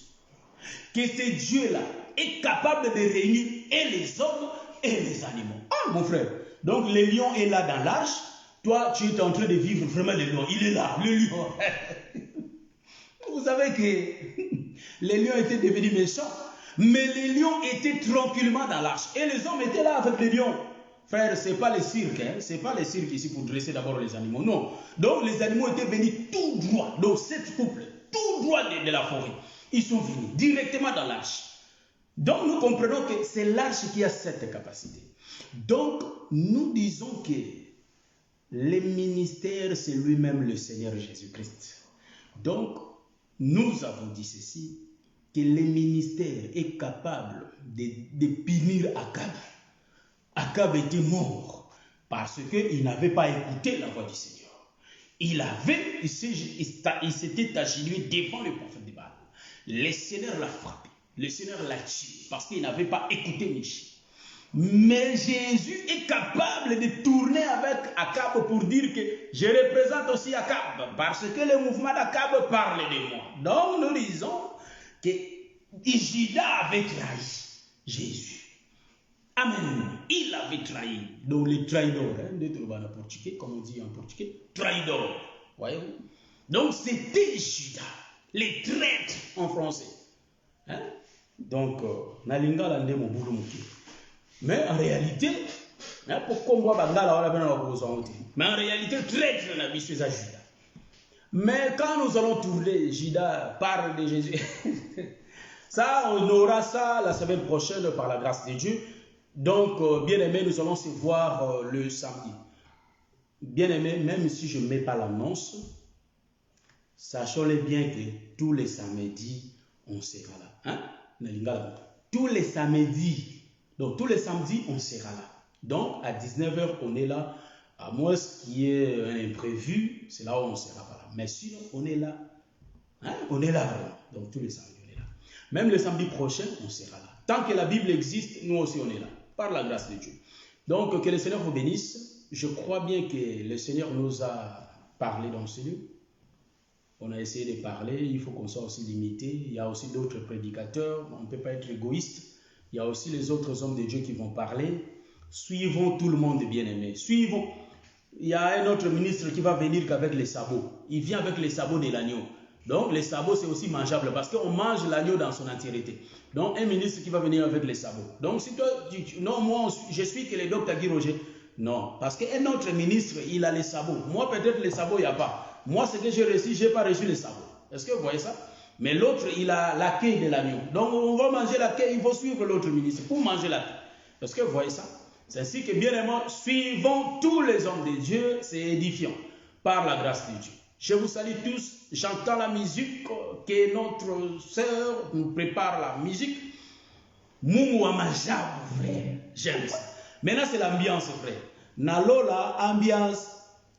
que ce Dieu-là est capable de réunir et les hommes et les animaux. Ah mon frère, donc le lion est là dans l'arche, toi tu es en train de vivre vraiment le lion, il est là, le lion. Vous savez que les lions étaient devenus méchants, mais les lions étaient tranquillement dans l'arche et les hommes étaient là avec les lions. Frère, ce n'est pas le cirque, ce n'est pas le cirque ici pour dresser d'abord les animaux, non. Donc les animaux étaient venus tout droit, donc 7 couples, tout droit de la forêt. Ils sont venus directement dans l'arche. Donc nous comprenons que c'est l'arche qui a cette capacité. Donc nous disons que le ministère, c'est lui-même le Seigneur Jésus-Christ. Donc nous avons dit ceci, que le ministère est capable de punir Akab. Akab était mort parce qu'il n'avait pas écouté la voix du Seigneur. Il s'était agenouillé devant le prophète de Baal. Le Seigneur l'a frappé, le Seigneur l'a tué parce qu'il n'avait pas écouté Michée. Mais Jésus est capable de tourner avec Akab pour dire que je représente aussi Akab parce que le mouvement d'Akab parle de moi. Donc nous disons que Judas avait trahi Jésus. Amen. Il avait trahi. Donc les traidors, en portugais, comme on dit en portugais, traidor. Voyez-vous? Donc c'était Judas, les traîtres en français. Donc, nalinga lande mon boulot. Mais en réalité, pourquoi mais en réalité, traître n'a vu Judas. Mais quand nous allons tourner, Judas parle de Jésus. Ça, on aura ça la semaine prochaine par la grâce de Dieu. Donc, bien aimé, nous allons se voir le samedi. Bien aimé, même si je ne mets pas l'annonce, sachons-le bien que tous les samedis, on sera là. Tous les samedis. Donc, tous les samedis, on sera là. Donc, à 19h, on est là. À moins qu'il y ait un imprévu, c'est là où on ne sera pas là. Mais sinon, on est là. On est là vraiment. Donc, tous les samedis, on est là. Même le samedi prochain, on sera là. Tant que la Bible existe, nous aussi, on est là. Par la grâce de Dieu. Donc, que le Seigneur vous bénisse. Je crois bien que le Seigneur nous a parlé dans ce lieu. On a essayé de parler. Il faut qu'on soit aussi limité. Il y a aussi d'autres prédicateurs. On ne peut pas être égoïste. Il y a aussi les autres hommes de Dieu qui vont parler. Suivons tout le monde, bien-aimé. Suivons. Il y a un autre ministre qui va venir qu'avec les sabots. Il vient avec les sabots de l'agneau. Donc, les sabots, c'est aussi mangeable parce qu'on mange l'agneau dans son entièreté. Donc, un ministre qui va venir avec les sabots. Donc, si toi, non, moi, je suis que le docteur Guy Roger. Non, parce qu'un autre ministre, il a les sabots. Moi, peut-être les sabots, il n'y a pas. Moi, ce que j'ai reçu, je n'ai pas reçu les sabots. Est-ce que vous voyez ça? Mais l'autre, il a la queue de l'agneau. Donc, on va manger la queue, il faut suivre l'autre ministre pour manger la queue. Est-ce que vous voyez ça? C'est ainsi que, bien aimés, suivons tous les hommes de Dieu, c'est édifiant par la grâce de Dieu. Je vous salue tous. J'entends la musique que notre sœur nous prépare la musique. Mungu wa majabu, frère. J'aime ça. Maintenant, c'est l'ambiance, frère. Nalola, ambiance.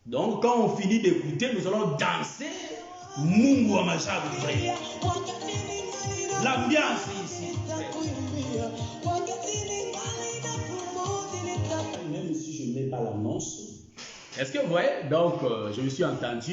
Donc, quand on finit d'écouter, nous allons danser. Mungu wa majabu, frère. L'ambiance ici, frère. Même si je ne mets pas l'annonce. Est-ce que vous voyez? Donc, je me suis entendu.